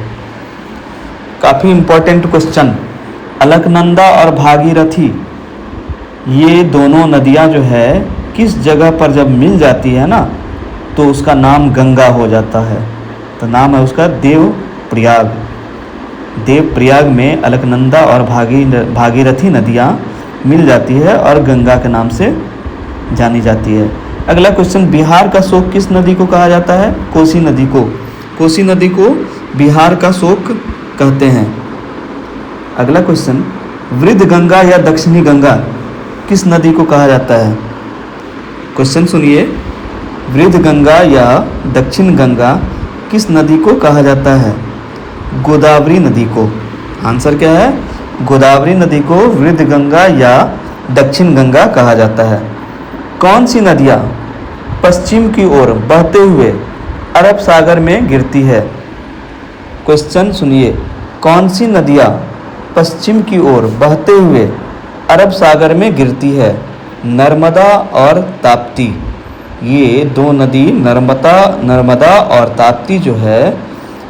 काफ़ी इम्पोर्टेंट क्वेश्चन। अलकनंदा और भागीरथी ये दोनों नदियाँ जो है किस जगह पर जब मिल जाती है ना तो उसका नाम गंगा हो जाता है। तो नाम है उसका देवप्रयाग। देवप्रयाग में अलकनंदा और भागीरथी नदियाँ मिल जाती है और गंगा के नाम से जानी जाती है। अगला क्वेश्चन, बिहार का शोक किस नदी को कहा जाता है? कोसी नदी को। कोसी नदी को बिहार का शोक कहते हैं। अगला क्वेश्चन, वृद्ध गंगा या दक्षिणी गंगा किस नदी को कहा जाता है? क्वेश्चन सुनिए, वृद्ध गंगा या दक्षिण गंगा किस नदी को कहा जाता है? गोदावरी नदी को। आंसर क्या है? गोदावरी नदी को वृद्ध गंगा या दक्षिण गंगा कहा जाता है। कौन सी नदियाँ पश्चिम की ओर बहते हुए अरब सागर में गिरती है? क्वेश्चन सुनिए, कौन सी नदियाँ पश्चिम की ओर बहते हुए अरब सागर में गिरती है? नर्मदा और ताप्ती। ये दो नदी नर्मदा और ताप्ती जो है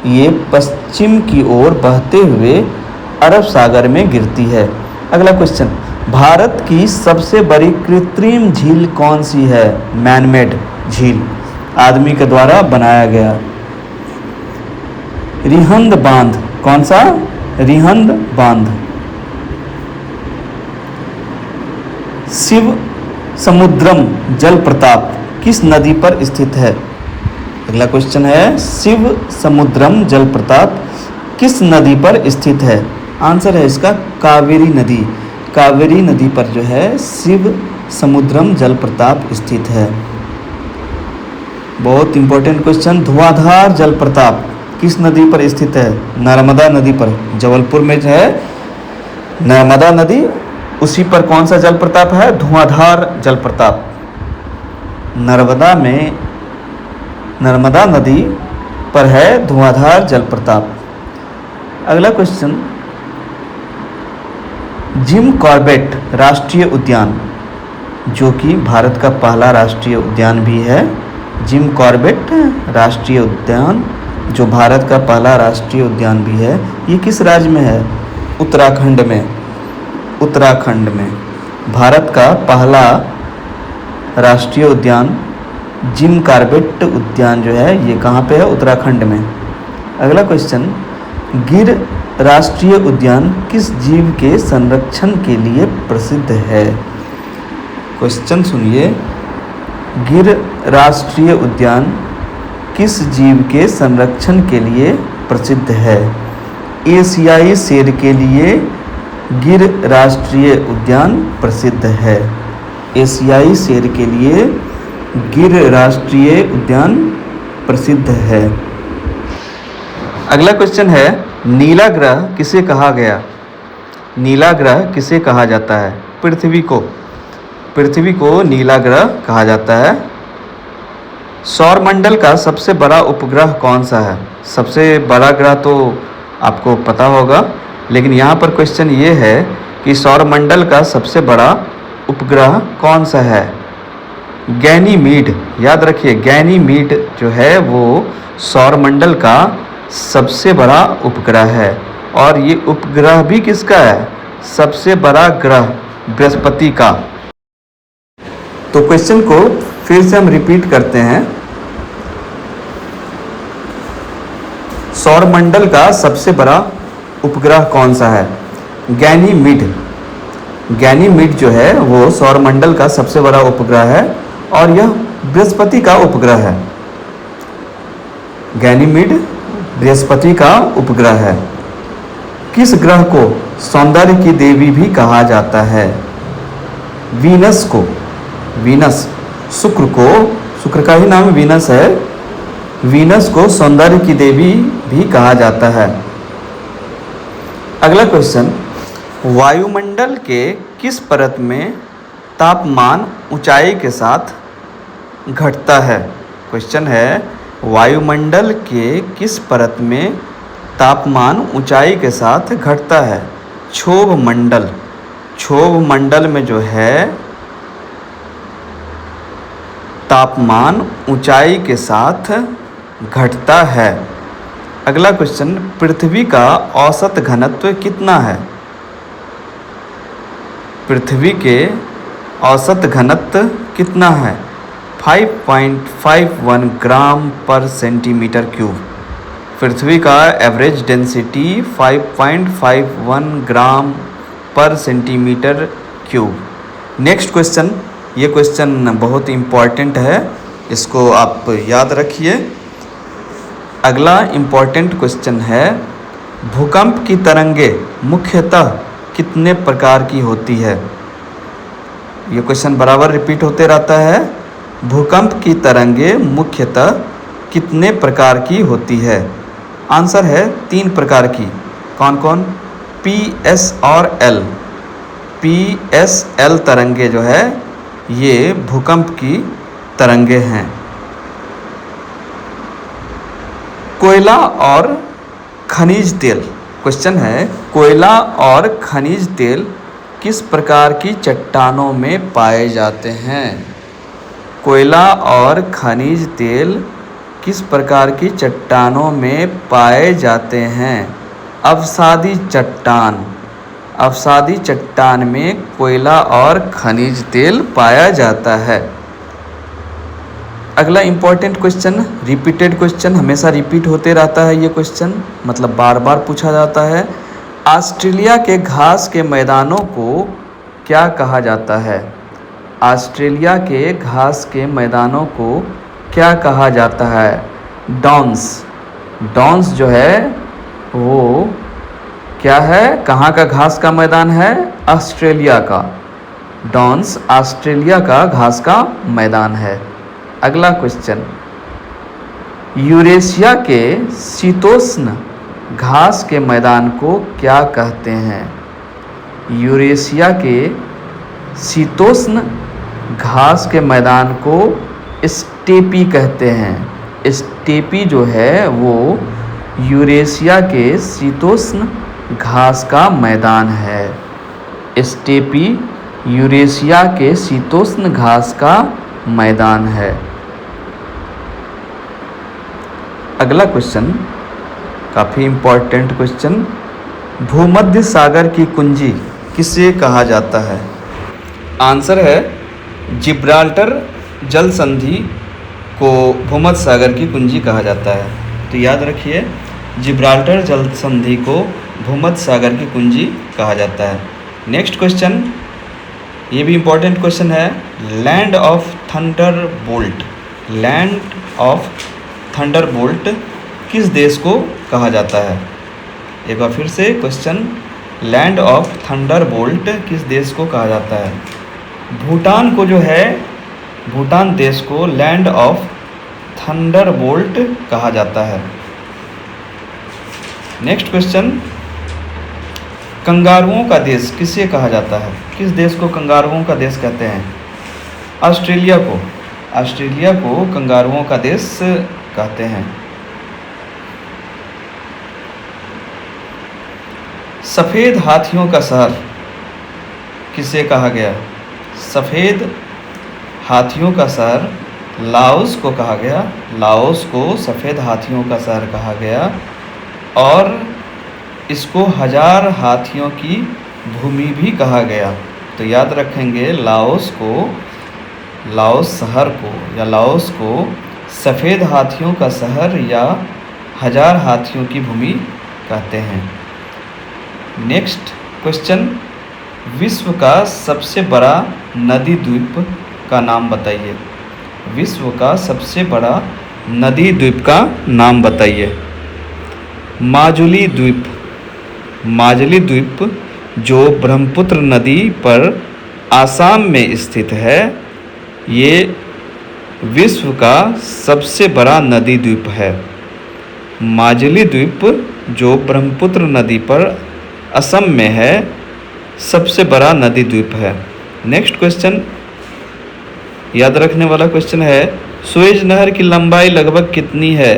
ये पश्चिम की ओर बहते हुए अरब सागर में गिरती है। अगला क्वेश्चन, भारत की सबसे बड़ी कृत्रिम झील कौन सी है? मैनमेड झील, आदमी के द्वारा बनाया गया। रिहंद बांध। कौन सा? रिहंद बांध। शिव समुद्रम जलप्रपात किस नदी पर स्थित है? अगला क्वेश्चन है, शिव समुद्रम जलप्रपात किस नदी पर स्थित है? आंसर है इसका कावेरी नदी। कावेरी नदी पर जो है शिव समुद्रम जलप्रपात स्थित है। बहुत इंपॉर्टेंट क्वेश्चन, धुआंधार जलप्रपात किस नदी पर स्थित है? नर्मदा नदी पर। जबलपुर में जो है नर्मदा नदी, उसी पर कौन सा जलप्रपात है? धुआंधार जलप्रपात। नर्मदा नदी पर है धुआंधार जलप्रपात। अगला क्वेश्चन, जिम कॉर्बेट राष्ट्रीय उद्यान जो कि भारत का पहला राष्ट्रीय उद्यान भी है। जिम कॉर्बेट राष्ट्रीय उद्यान जो भारत का पहला राष्ट्रीय उद्यान भी है, ये किस राज्य में है? उत्तराखंड में। उत्तराखंड में भारत का पहला राष्ट्रीय उद्यान जिम कॉर्बेट उद्यान जो है ये कहाँ पे है? उत्तराखंड में। अगला क्वेश्चन, गिर राष्ट्रीय उद्यान किस जीव के संरक्षण के लिए प्रसिद्ध है? क्वेश्चन सुनिए, गिर राष्ट्रीय उद्यान किस जीव के संरक्षण के लिए प्रसिद्ध है? एशियाई शेर के लिए गिर राष्ट्रीय उद्यान प्रसिद्ध है। एशियाई शेर के लिए गिर राष्ट्रीय उद्यान प्रसिद्ध है। अगला क्वेश्चन है, नीला ग्रह किसे कहा गया? नीला ग्रह किसे कहा जाता है? पृथ्वी को। पृथ्वी को नीला ग्रह कहा जाता है। सौरमंडल का सबसे बड़ा उपग्रह कौन सा है? सबसे बड़ा ग्रह तो आपको पता होगा, लेकिन यहाँ पर क्वेश्चन ये है कि सौरमंडल का सबसे बड़ा उपग्रह कौन सा है? गैनीमीड। याद रखिए, गैनीमीड जो है वो सौरमंडल का सबसे बड़ा उपग्रह है। और ये उपग्रह भी किसका है? सबसे बड़ा ग्रह बृहस्पति का। तो क्वेश्चन को फिर से हम रिपीट करते हैं। सौरमंडल का सबसे बड़ा उपग्रह कौन सा है? गैनीमीड। गैनीमीड जो है वो सौरमंडल का सबसे बड़ा उपग्रह है और यह बृहस्पति का उपग्रह है। गैनीमीड बृहस्पति का उपग्रह है। किस ग्रह को सौंदर्य की देवी भी कहा जाता है? वीनस को। वीनस। शुक्र को, शुक्र का ही नाम वीनस है। वीनस को सौंदर्य की देवी भी कहा जाता है। अगला क्वेश्चन, वायुमंडल के किस परत में तापमान ऊंचाई के साथ घटता है? क्वेश्चन है, वायुमंडल के किस परत में तापमान ऊंचाई के साथ घटता है? क्षोभ मंडल। क्षोभ मंडल में जो है तापमान ऊंचाई के साथ घटता है। अगला क्वेश्चन, पृथ्वी का औसत घनत्व कितना है? पृथ्वी के औसत घनत्व कितना है? 5.51 ग्राम पर सेंटीमीटर क्यूब। पृथ्वी का एवरेज डेंसिटी 5.51 ग्राम पर सेंटीमीटर क्यूब। नेक्स्ट क्वेश्चन, ये क्वेश्चन बहुत इम्पॉर्टेंट है, इसको आप याद रखिए। अगला इम्पॉर्टेंट क्वेश्चन है, भूकंप की तरंगे मुख्यतः कितने प्रकार की होती है? ये क्वेश्चन बराबर रिपीट होते रहता है। भूकंप की तरंगे मुख्यतः कितने प्रकार की होती है? आंसर है 3 प्रकार की। कौन कौन? पी, एस और एल। पी, एस, एल तरंगे जो है ये भूकंप की तरंगे हैं। कोयला और खनिज तेल। क्वेश्चन है, कोयला और खनिज तेल किस प्रकार की चट्टानों में पाए जाते हैं? कोयला और खनिज तेल किस प्रकार की चट्टानों में पाए जाते हैं? अवसादी चट्टान। अवसादी चट्टान में कोयला और खनिज तेल पाया जाता है। अगला इम्पॉर्टेंट क्वेश्चन, रिपीटेड क्वेश्चन, हमेशा रिपीट होते रहता है ये क्वेश्चन, मतलब बार बार पूछा जाता है। ऑस्ट्रेलिया के घास के मैदानों को क्या कहा जाता है? ऑस्ट्रेलिया के घास के मैदानों को क्या कहा जाता है? डॉन्स। डॉन्स जो है वो क्या है? कहाँ का घास का मैदान है? ऑस्ट्रेलिया का। डॉन्स ऑस्ट्रेलिया का घास का मैदान है। अगला क्वेश्चन, यूरेशिया के शीतोष्ण घास के मैदान को क्या कहते हैं? यूरेशिया के शीतोष्ण घास के मैदान को स्टेपी कहते हैं। स्टेपी जो है वो यूरेशिया के शीतोष्ण घास का मैदान है। स्टेपी यूरेशिया के शीतोष्ण घास का मैदान है। अगला क्वेश्चन काफ़ी इम्पॉर्टेंट क्वेश्चन, भूमध्य सागर की कुंजी किसे कहा जाता है? आंसर है जिब्राल्टर जल संधि को भूमध्य सागर की कुंजी कहा जाता है। तो याद रखिए, जिब्राल्टर जल संधि को भूमध्य सागर की कुंजी कहा जाता है। नेक्स्ट क्वेश्चन, ये भी इम्पॉर्टेंट क्वेश्चन है, land of thunder bolt. Land of thunder bolt किस देश को कहा जाता है? एक बार फिर से question, land of thunder bolt किस देश को कहा जाता है? भूटान को जो है, भूटान देश को लैंड ऑफ थंडर बोल्ट कहा जाता है। नेक्स्ट क्वेश्चन, कंगारुओं का देश किसे कहा जाता है? किस देश को कंगारुओं का देश कहते हैं? ऑस्ट्रेलिया को। ऑस्ट्रेलिया को कंगारुओं का देश कहते हैं। सफ़ेद हाथियों का शहर किसे कहा गया? सफ़ेद हाथियों का शहर लाओस को कहा गया। लाओस को सफ़ेद हाथियों का शहर कहा गया और इसको 1000 हाथियों की भूमि भी कहा गया। तो याद रखेंगे, लाओस को, लाओस शहर को या लाओस को सफ़ेद हाथियों का शहर या 1000 हाथियों की भूमि कहते हैं। नेक्स्ट क्वेश्चन, विश्व का सबसे बड़ा नदी द्वीप का नाम बताइए। विश्व का सबसे बड़ा नदी द्वीप का नाम बताइए। माजुली द्वीप। माजुली द्वीप जो ब्रह्मपुत्र नदी पर आसाम में स्थित है, ये विश्व का सबसे बड़ा नदी द्वीप है। माजुली द्वीप जो ब्रह्मपुत्र नदी पर असम में है, सबसे बड़ा नदी द्वीप है। नेक्स्ट क्वेश्चन, याद रखने वाला क्वेश्चन है, सुएज नहर की लंबाई लगभग कितनी है?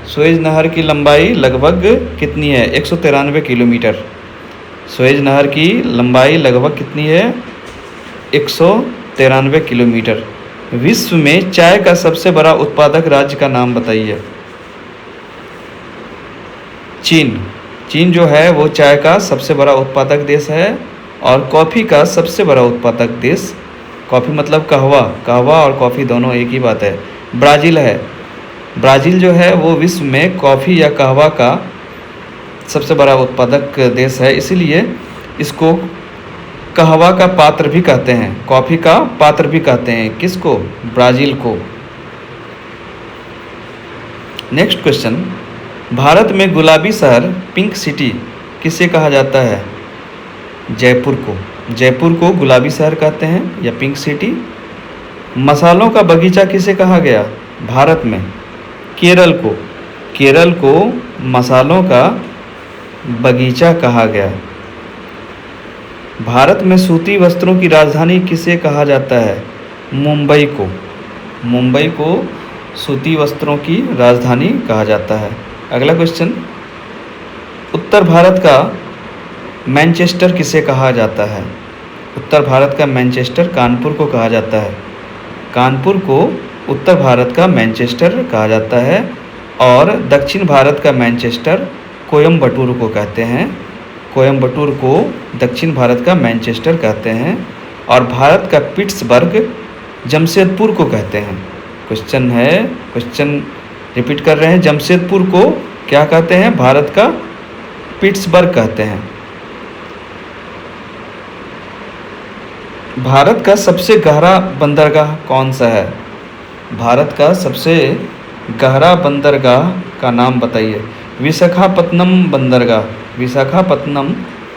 सुएज नहर की लंबाई लगभग कितनी है? 193 किलोमीटर। सुएज नहर की लंबाई लगभग कितनी है? 193 किलोमीटर। विश्व में चाय का सबसे बड़ा उत्पादक राज्य का नाम बताइए। चीन। चीन जो है वो चाय का सबसे बड़ा उत्पादक देश है और कॉफ़ी का सबसे बड़ा उत्पादक देश, कॉफ़ी मतलब कहवा, कहवा और कॉफ़ी दोनों एक ही बात है, ब्राज़ील है। ब्राज़ील जो है वो विश्व में कॉफ़ी या कहवा का सबसे बड़ा उत्पादक देश है, इसीलिए इसको कहवा का पात्र भी कहते हैं, कॉफ़ी का पात्र भी कहते हैं किसको? ब्राज़ील को। नेक्स्ट क्वेश्चन, भारत में गुलाबी शहर पिंक सिटी किसे कहा जाता है? जयपुर को। जयपुर को गुलाबी शहर कहते हैं या पिंक सिटी। मसालों का बगीचा किसे कहा गया भारत में? केरल को। केरल को मसालों का बगीचा कहा गया। भारत में सूती वस्त्रों की राजधानी किसे कहा जाता है? मुंबई को। मुंबई को सूती वस्त्रों की राजधानी कहा जाता है। अगला क्वेश्चन, उत्तर भारत का मैनचेस्टर किसे कहा जाता है? उत्तर भारत का मैनचेस्टर कानपुर को कहा जाता है। कानपुर को उत्तर भारत का मैनचेस्टर कहा जाता है और दक्षिण भारत का मैनचेस्टर कोयम्बटूर को कहते हैं। कोयम्बटूर को दक्षिण भारत का मैनचेस्टर कहते हैं और भारत का पिट्सबर्ग जमशेदपुर को कहते हैं। क्वेश्चन रिपीट कर रहे हैं, जमशेदपुर को क्या कहते हैं? भारत का पिट्सबर्ग कहते हैं। भारत का सबसे गहरा बंदरगाह कौन सा है? भारत का सबसे गहरा बंदरगाह का नाम बताइए। विशाखापत्तनम बंदरगाह। विशाखापत्तनम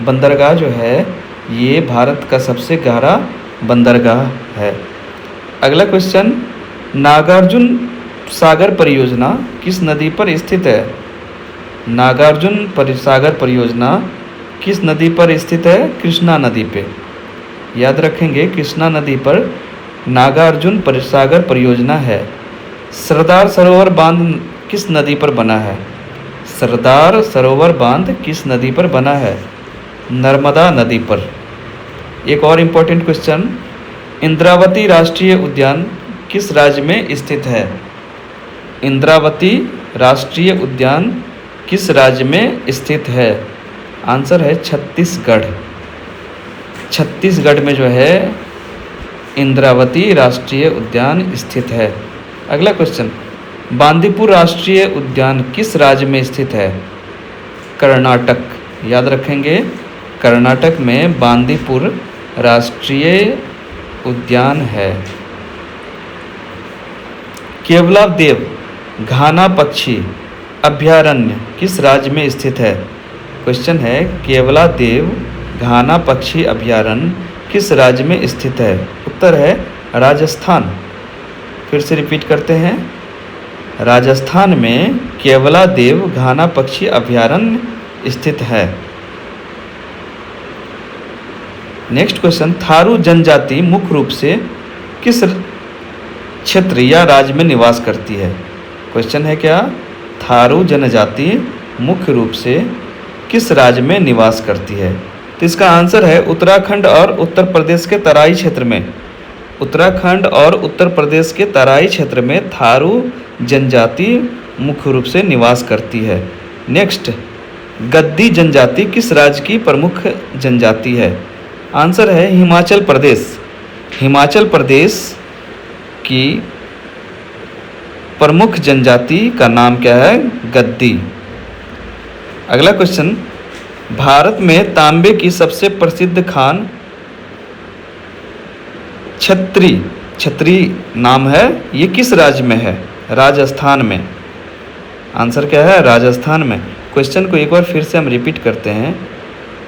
बंदरगाह जो है ये भारत का सबसे गहरा बंदरगाह है। अगला क्वेश्चन, नागार्जुन सागर परियोजना किस नदी पर स्थित है? नागार्जुन सागर परियोजना किस नदी पर स्थित है? कृष्णा नदी पे। याद रखेंगे, कृष्णा नदी पर नागार्जुन सागर परियोजना है। सरदार सरोवर बांध किस नदी पर बना है? सरदार सरोवर बांध किस नदी पर बना है? नर्मदा नदी पर। एक और इम्पोर्टेंट क्वेश्चन, इंद्रावती राष्ट्रीय उद्यान किस राज्य में स्थित है? इंद्रावती राष्ट्रीय उद्यान किस राज्य में स्थित है? आंसर है छत्तीसगढ़। छत्तीसगढ़ में जो है इंद्रावती राष्ट्रीय उद्यान स्थित है। अगला क्वेश्चन, बांदीपुर राष्ट्रीय उद्यान किस राज्य में स्थित है? कर्नाटक। याद रखेंगे, कर्नाटक में बांदीपुर राष्ट्रीय उद्यान है। केवलादेव घाना पक्षी अभयारण्य किस राज्य में स्थित है? क्वेश्चन है, केवलादेव घाना पक्षी अभयारण्य किस राज्य में स्थित है? उत्तर है राजस्थान। फिर से रिपीट करते हैं, राजस्थान में केवलादेव घाना पक्षी अभयारण्य स्थित है। नेक्स्ट क्वेश्चन, थारू जनजाति मुख्य रूप से किस क्षेत्र या राज्य में निवास करती है? क्वेश्चन है क्या, थारू जनजाति मुख्य रूप से किस राज्य में निवास करती है? तो इसका आंसर है उत्तराखंड और उत्तर प्रदेश के तराई क्षेत्र में। उत्तराखंड और उत्तर प्रदेश के तराई क्षेत्र में थारू जनजाति मुख्य रूप से निवास करती है। नेक्स्ट, गद्दी जनजाति किस राज्य की प्रमुख जनजाति है? आंसर है हिमाचल प्रदेश। हिमाचल प्रदेश की प्रमुख जनजाति का नाम क्या है? गद्दी। अगला क्वेश्चन, भारत में तांबे की सबसे प्रसिद्ध खान छत्री। छत्री नाम है, ये किस राज्य में है? राजस्थान में। आंसर क्या है? राजस्थान में। क्वेश्चन को एक बार फिर से हम रिपीट करते हैं,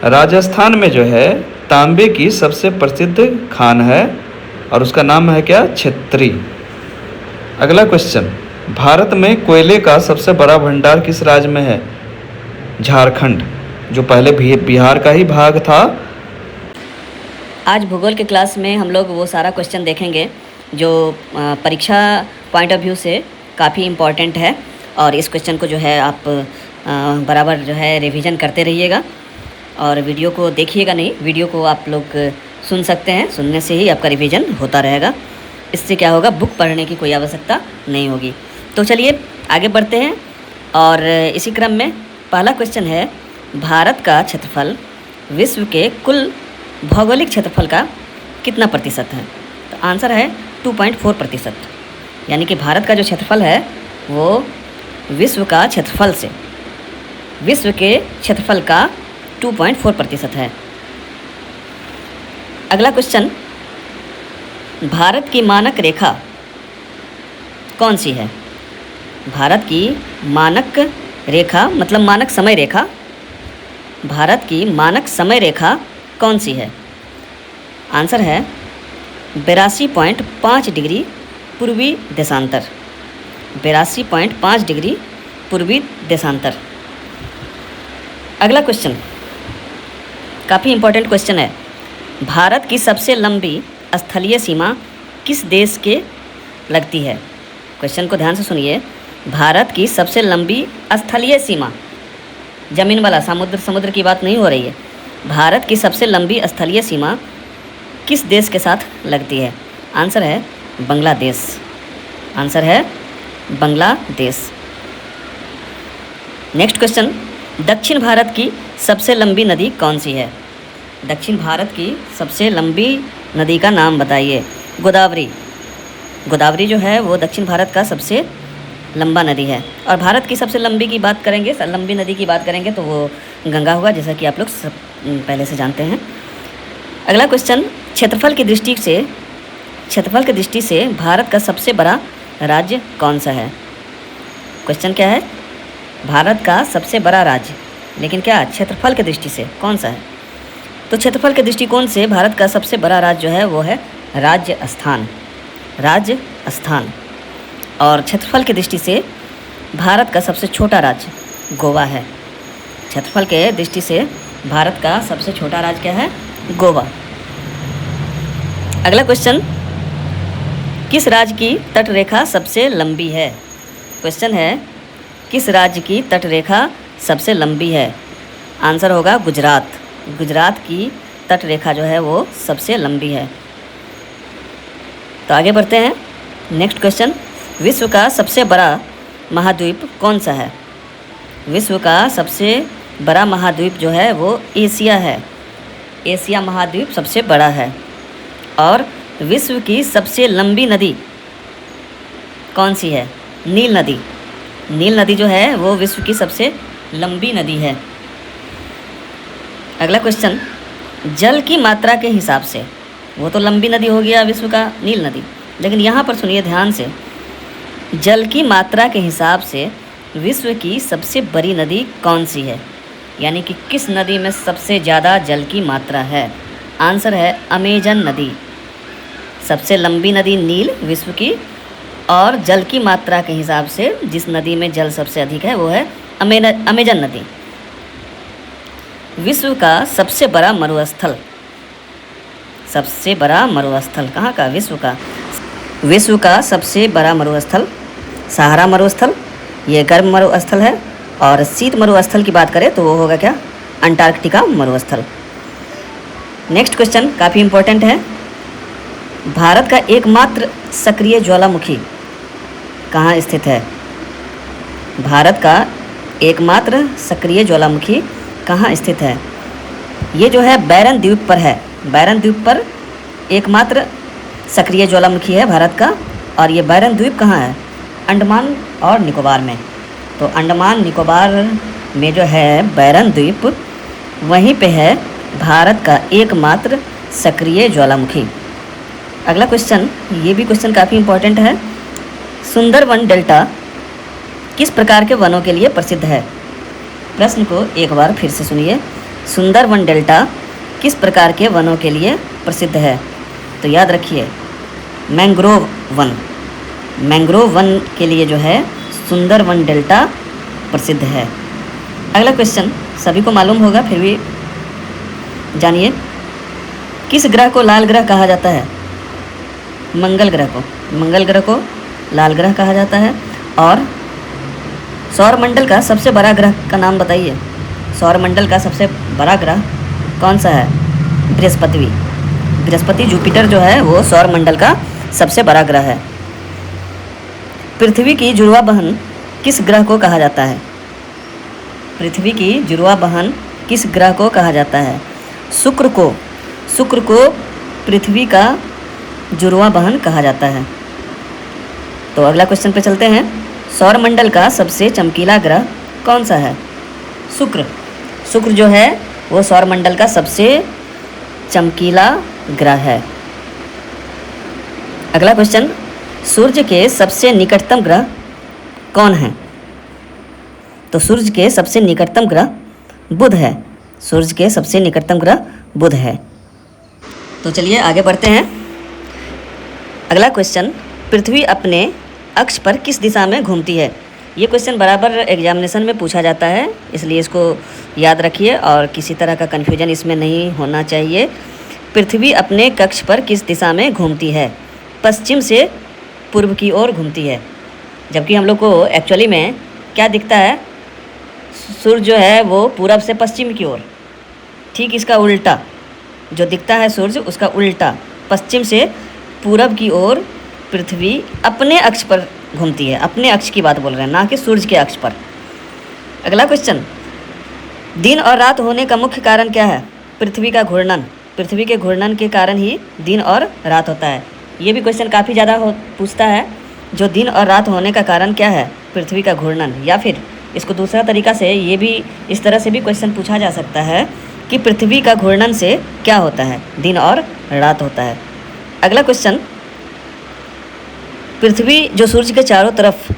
राजस्थान में जो है तांबे की सबसे प्रसिद्ध खान है और उसका नाम है क्या? छत्री। अगला क्वेश्चन, भारत में कोयले का सबसे बड़ा भंडार किस राज्य में है? झारखंड, जो पहले बिहार का ही भाग था। आज भूगोल के क्लास में हम लोग वो सारा क्वेश्चन देखेंगे जो परीक्षा पॉइंट ऑफ व्यू से काफ़ी इम्पॉर्टेंट है और इस क्वेश्चन को जो है आप बराबर जो है रिवीजन करते रहिएगा और वीडियो को देखिएगा नहीं, वीडियो को आप लोग सुन सकते हैं, सुनने से ही आपका रिवीजन होता रहेगा। इससे क्या होगा, बुक पढ़ने की कोई आवश्यकता नहीं होगी। तो चलिए आगे बढ़ते हैं और इसी क्रम में पहला क्वेश्चन है, भारत का क्षेत्रफल विश्व के कुल भौगोलिक क्षेत्रफल का कितना प्रतिशत है? तो आंसर है 2.4%। यानी कि भारत का जो क्षेत्रफल है वो विश्व का क्षेत्रफल से, विश्व के क्षेत्रफल का 2.4% है। अगला क्वेश्चन, भारत की मानक रेखा कौन सी है? भारत की मानक रेखा मतलब मानक समय रेखा, भारत की मानक समय रेखा कौन सी है? आंसर है 82.5 डिग्री पूर्वी देशांतर, 82.5 डिग्री पूर्वी देशांतर। अगला क्वेश्चन काफ़ी इम्पोर्टेंट क्वेश्चन है। भारत की सबसे लंबी स्थलीय सीमा किस देश के लगती है? क्वेश्चन को ध्यान से सुनिए। भारत की सबसे लंबी स्थलीय सीमा, जमीन वाला समुद्र की बात नहीं हो रही है। भारत की सबसे लंबी स्थलीय सीमा किस देश के साथ लगती है? आंसर है बांग्लादेश, आंसर है बांग्लादेश। नेक्स्ट क्वेश्चन, दक्षिण भारत की सबसे लंबी नदी कौन सी है? दक्षिण भारत की सबसे लंबी नदी का नाम बताइए। गोदावरी, गोदावरी जो है वो दक्षिण भारत का सबसे लंबा नदी है। और भारत की सबसे लंबी की बात करेंगे, लंबी नदी की बात करेंगे तो वो गंगा होगा, जैसा कि आप लोग सब पहले से जानते हैं। अगला क्वेश्चन, क्षेत्रफल की दृष्टि से भारत का सबसे बड़ा राज्य कौन सा है? क्वेश्चन क्या है? भारत का सबसे बड़ा राज्य, लेकिन क्या क्षेत्रफल की दृष्टि से कौन सा है? तो क्षेत्रफल के दृष्टिकोण से भारत का सबसे बड़ा राज्य जो है वो है राजस्थान, राजस्थान। और क्षेत्रफल की दृष्टि से भारत का सबसे छोटा राज्य गोवा है। क्षेत्रफल के दृष्टि से भारत का सबसे छोटा राज्य क्या है? गोवा। अगला क्वेश्चन, किस राज्य की तटरेखा सबसे लंबी है? क्वेश्चन है, किस राज्य की तटरेखा सबसे लंबी है? आंसर होगा गुजरात, गुजरात की तटरेखा जो है वो सबसे लंबी है। तो आगे बढ़ते हैं। नेक्स्ट क्वेश्चन, विश्व का सबसे बड़ा महाद्वीप कौन सा है? विश्व का सबसे बड़ा महाद्वीप जो है वो एशिया है, एशिया महाद्वीप सबसे बड़ा है। और विश्व की सबसे लंबी नदी कौन सी है? नील नदी, नील नदी जो है वो विश्व की सबसे लंबी नदी है। अगला क्वेश्चन, जल की मात्रा के हिसाब से, वो तो लंबी नदी हो गया विश्व का नील नदी, लेकिन यहाँ पर सुनिए ध्यान से, जल की मात्रा के हिसाब से विश्व की सबसे बड़ी नदी कौन सी है? यानी कि किस नदी में सबसे ज़्यादा जल की मात्रा है? आंसर है अमेजन नदी। सबसे लंबी नदी नील विश्व की, और जल की मात्रा के हिसाब से जिस नदी में जल सबसे अधिक है वो है अमेजन नदी। विश्व का सबसे बड़ा मरुस्थल, सबसे बड़ा मरुस्थल कहाँ का? विश्व का सबसे बड़ा मरुस्थल सहारा मरुस्थल, ये गर्म मरुस्थल है। और शीत मरुस्थल की बात करें तो वो होगा क्या? अंटार्कटिका मरुस्थल। नेक्स्ट क्वेश्चन काफ़ी इम्पोर्टेंट है। भारत का एकमात्र सक्रिय ज्वालामुखी कहाँ स्थित है? भारत का एकमात्र सक्रिय ज्वालामुखी कहाँ स्थित है? ये जो है बैरन द्वीप पर है, बैरन द्वीप पर एकमात्र सक्रिय ज्वालामुखी है भारत का। और ये बैरन द्वीप कहाँ है? अंडमान और निकोबार में। तो अंडमान निकोबार में जो है बैरन द्वीप, वहीं पे है भारत का एकमात्र सक्रिय ज्वालामुखी। अगला क्वेश्चन, ये भी क्वेश्चन काफ़ी इम्पोर्टेंट है। सुंदरवन डेल्टा किस प्रकार के वनों के लिए प्रसिद्ध है? प्रश्न को एक बार फिर से सुनिए। सुंदरवन डेल्टा किस प्रकार के वनों के लिए प्रसिद्ध है? तो याद रखिए मैंग्रोव वन, मैंग्रोव वन के लिए जो है सुंदरवन डेल्टा प्रसिद्ध है। अगला क्वेश्चन सभी को मालूम होगा, फिर भी जानिए, किस ग्रह को लाल ग्रह कहा जाता है? मंगल ग्रह को, मंगल ग्रह को लाल ग्रह कहा जाता है। और सौरमंडल का सबसे बड़ा ग्रह का नाम बताइए। सौरमंडल का सबसे बड़ा ग्रह कौन सा है? बृहस्पति। बृहस्पति जुपिटर जो है वो सौरमंडल का सबसे बड़ा ग्रह है। पृथ्वी की जुड़वा बहन किस ग्रह को कहा जाता है? पृथ्वी की जुड़वा बहन किस ग्रह को कहा जाता है? शुक्र को, शुक्र को पृथ्वी का जुड़वा बहन कहा जाता है। तो अगला क्वेश्चन पे चलते हैं। सौरमंडल का सबसे चमकीला ग्रह कौन सा है? शुक्र। शुक्र जो है वो सौरमंडल का सबसे चमकीला ग्रह है? अगला क्वेश्चन, सूर्य के सबसे निकटतम ग्रह कौन है? तो सूर्य के सबसे निकटतम ग्रह बुध है। सूर्य के सबसे निकटतम ग्रह बुध है। तो चलिए आगे बढ़ते हैं। अगला क्वेश्चन, पृथ्वी अपने अक्ष पर किस दिशा में घूमती है? ये क्वेश्चन बराबर एग्जामिनेशन में पूछा जाता है, इसलिए इसको याद रखिए और किसी तरह का कन्फ्यूजन इसमें नहीं होना चाहिए। पृथ्वी अपने कक्ष पर किस दिशा में घूमती है? पश्चिम से पूर्व की ओर घूमती है। जबकि हम लोग को एक्चुअली में क्या दिखता है, सूर्य जो है वो पूरब से पश्चिम की ओर, ठीक इसका उल्टा जो दिखता है सूर्य उसका उल्टा पश्चिम से पूरब की ओर पृथ्वी अपने अक्ष पर घूमती है। अपने अक्ष की बात बोल रहे हैं, ना कि सूर्य के अक्ष पर। अगला क्वेश्चन, दिन और रात होने का मुख्य कारण क्या है? पृथ्वी का घूर्णन। पृथ्वी के घूर्णन के कारण ही दिन और रात होता है। ये भी क्वेश्चन काफ़ी ज़्यादा पूछता है, जो दिन और रात होने का कारण क्या है? पृथ्वी का घूर्णन। या फिर इसको दूसरा तरीका से ये भी इस तरह से भी क्वेश्चन पूछा जा सकता है कि पृथ्वी का घूर्णन से क्या होता है? दिन और रात होता है। अगला क्वेश्चन, पृथ्वी जो सूर्य के चारों तरफ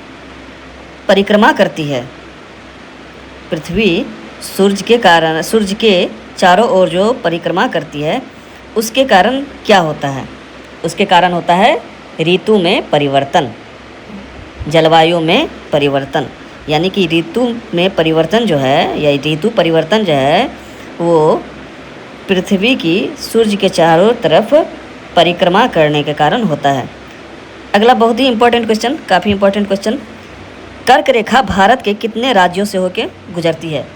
परिक्रमा करती है, पृथ्वी सूर्य के चारों ओर जो परिक्रमा करती है उसके कारण क्या होता है? उसके कारण होता है ऋतु में परिवर्तन, जलवायु में परिवर्तन। यानी कि ऋतु में परिवर्तन जो है या ऋतु परिवर्तन जो है वो पृथ्वी की सूर्य के चारों तरफ परिक्रमा करने के कारण होता है। अगला बहुत ही इम्पोर्टेंट क्वेश्चन, काफ़ी इम्पोर्टेंट क्वेश्चन, कर्क रेखा भारत के कितने राज्यों से होकर गुजरती है?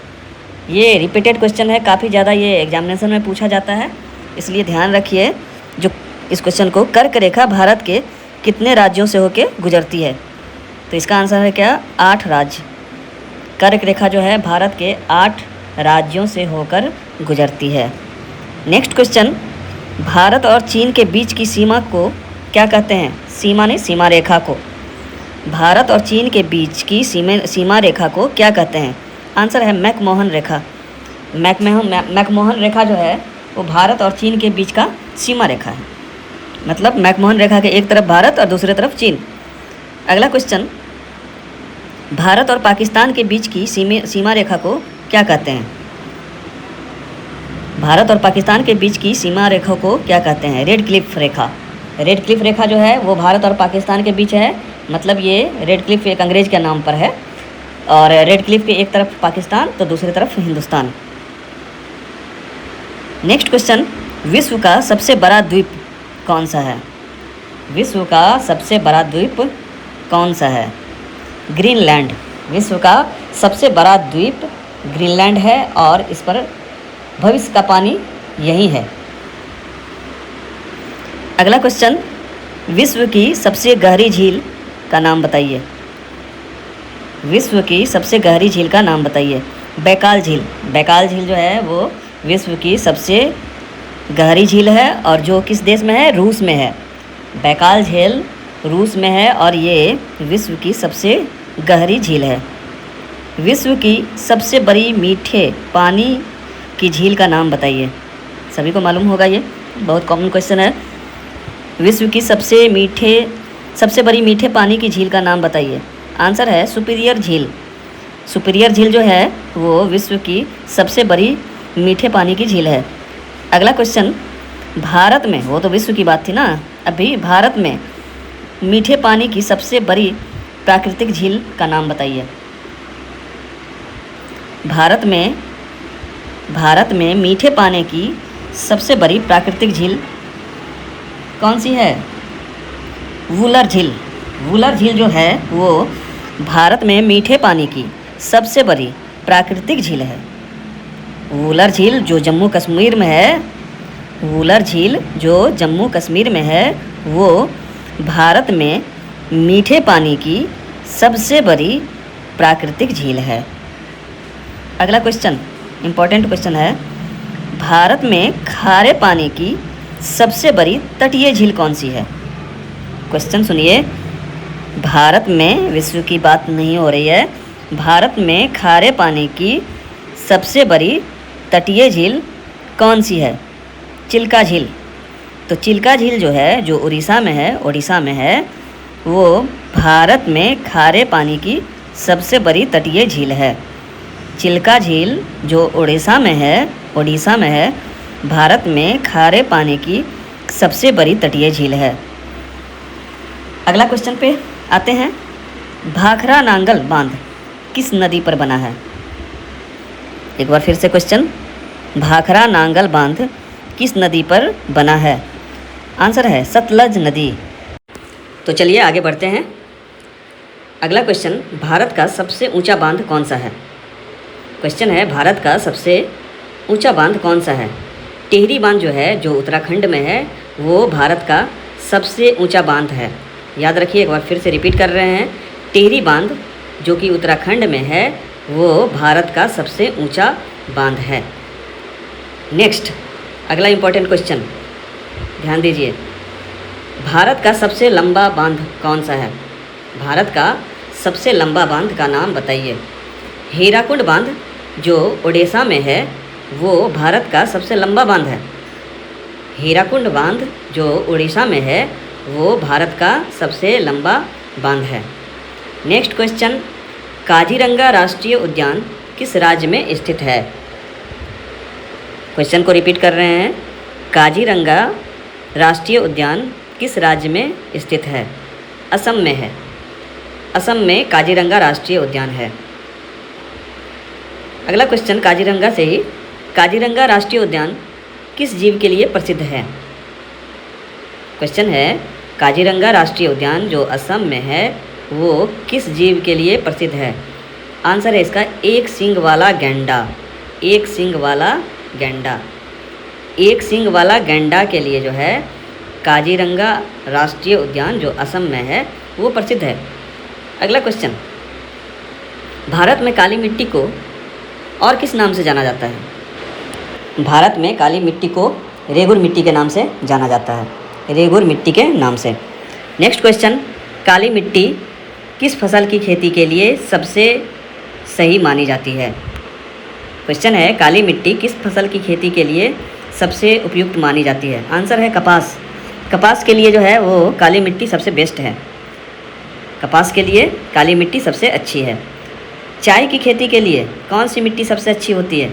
ये रिपीटेड क्वेश्चन है, काफ़ी ज़्यादा ये एग्जामिनेशन में पूछा जाता है, इसलिए ध्यान रखिए जो इस क्वेश्चन को। कर्क रेखा भारत के कितने राज्यों से होकर गुजरती है? तो इसका आंसर है क्या? 8 राज्य। कर्क रेखा जो है भारत के 8 राज्यों से होकर गुजरती है। नेक्स्ट क्वेश्चन, भारत और चीन के बीच की सीमा को क्या कहते हैं? सीमा नहीं, सीमा रेखा को। भारत और चीन के बीच की सीमा रेखा को क्या कहते हैं? आंसर है मैकमोहन रेखा। मैकमोहन रेखा जो है वो भारत और चीन के बीच का सीमा रेखा है। मतलब मैकमोहन रेखा के एक तरफ भारत और दूसरी तरफ चीन। अगला क्वेश्चन, भारत और पाकिस्तान के बीच की सीमा रेखा को क्या कहते हैं? भारत और पाकिस्तान के बीच की सीमा रेखा को क्या कहते हैं? रेड क्लिफ रेखा। रेड क्लिफ रेखा जो है वो भारत और पाकिस्तान के बीच है। मतलब ये रेड क्लिफ एक अंग्रेज के नाम पर है और रेड क्लिफ के एक तरफ पाकिस्तान तो दूसरी तरफ हिंदुस्तान। नेक्स्ट क्वेश्चन, विश्व का सबसे बड़ा द्वीप कौन सा है? विश्व का सबसे बड़ा द्वीप कौन सा है? ग्रीनलैंड। विश्व का सबसे बड़ा द्वीप ग्रीनलैंड है और इस पर भविष्य का पानी यही है। अगला क्वेश्चन, विश्व की सबसे गहरी झील का नाम बताइए। विश्व की सबसे गहरी झील का नाम बताइए। बैकाल झील। बैकाल झील जो है वो विश्व की सबसे गहरी झील है और जो किस देश में है? रूस में है। बैकाल झील रूस में है और ये विश्व की सबसे गहरी झील है। विश्व की सबसे बड़ी मीठे पानी की झील का नाम बताइए। सभी को मालूम होगा, ये बहुत कॉमन क्वेश्चन है। विश्व की सबसे बड़ी मीठे पानी की झील का नाम बताइए। आंसर है सुपीरियर झील। सुपीरियर झील जो है वो विश्व की सबसे बड़ी मीठे पानी की झील है। अगला क्वेश्चन, भारत में, वो तो विश्व की बात थी ना, अभी भारत में मीठे पानी की सबसे बड़ी प्राकृतिक झील का नाम बताइए। भारत में मीठे पानी की सबसे बड़ी प्राकृतिक झील कौन सी है? वुलर झील। वुलर झील जो है वो भारत में मीठे पानी की सबसे बड़ी प्राकृतिक झील है। वुलर झील जो जम्मू कश्मीर में है, वुलर झील जो जम्मू कश्मीर में है वो भारत में मीठे पानी की सबसे बड़ी प्राकृतिक झील है। अगला क्वेश्चन इम्पोर्टेंट क्वेश्चन है, भारत में खारे पानी की सबसे बड़ी तटीय झील कौन सी है? क्वेश्चन सुनिए, भारत में, विश्व की बात नहीं हो रही है, भारत में खारे पानी की सबसे बड़ी तटीय झील कौन सी है? चिल्का झील। तो चिल्का झील जो है, जो उड़ीसा में है, वो भारत में खारे पानी की सबसे बड़ी तटीय झील है। चिल्का झील जो उड़ीसा में है, भारत में खारे पानी की सबसे बड़ी तटीय झील है। अगला क्वेश्चन पे आते हैं। भाखरा नांगल बांध किस नदी पर बना है? एक बार फिर से क्वेश्चन, भाखरा नांगल बांध किस नदी पर बना है? आंसर है सतलज नदी। तो चलिए आगे बढ़ते हैं। अगला क्वेश्चन, भारत का सबसे ऊंचा बांध कौन सा है? क्वेश्चन है, भारत का सबसे ऊंचा बांध कौन सा है? टिहरी बांध जो है, जो उत्तराखंड में है, वो भारत का सबसे ऊंचा बांध है। याद रखिए, एक बार फिर से रिपीट कर रहे हैं। टिहरी बांध जो कि उत्तराखंड में है, वो भारत का सबसे ऊंचा बांध है। नेक्स्ट, अगला इम्पोर्टेंट क्वेश्चन, ध्यान दीजिए। भारत का सबसे लंबा बांध कौन सा है? भारत का सबसे लंबा बांध का नाम बताइए। हीराकुंड बांध जो ओडिशा में है, वो भारत का सबसे लंबा बांध है। हीराकुंड बांध जो उड़ीसा में है, वो भारत का सबसे लंबा बांध है। नेक्स्ट क्वेश्चन, काजीरंगा राष्ट्रीय उद्यान किस राज्य में स्थित है? क्वेश्चन को रिपीट कर रहे हैं। काजीरंगा राष्ट्रीय उद्यान किस राज्य में स्थित है? असम में है। असम में काजीरंगा राष्ट्रीय उद्यान है। अगला क्वेश्चन काजीरंगा से ही, काजीरंगा राष्ट्रीय उद्यान किस जीव के लिए प्रसिद्ध है? क्वेश्चन है, काजीरंगा राष्ट्रीय उद्यान जो असम में है, वो किस जीव के लिए प्रसिद्ध है? आंसर है इसका एक सींग वाला गैंडा। एक सींग वाला गैंडा। एक सींग वाला गैंडा के लिए जो है काजीरंगा राष्ट्रीय उद्यान जो असम में है, वो प्रसिद्ध है। अगला क्वेश्चन, भारत में काली मिट्टी को और किस नाम से जाना जाता है? भारत में काली मिट्टी को रेगुर मिट्टी के नाम से जाना जाता है। रेगुर मिट्टी के नाम से। नेक्स्ट क्वेश्चन, काली मिट्टी किस फसल की खेती के लिए सबसे सही मानी जाती है? क्वेश्चन है, काली मिट्टी किस फसल की खेती के लिए सबसे उपयुक्त मानी जाती है? आंसर है कपास। कपास के लिए जो है वो काली मिट्टी सबसे बेस्ट है। कपास के लिए काली मिट्टी सबसे अच्छी है। चाय की खेती के लिए कौन सी मिट्टी सबसे अच्छी होती है?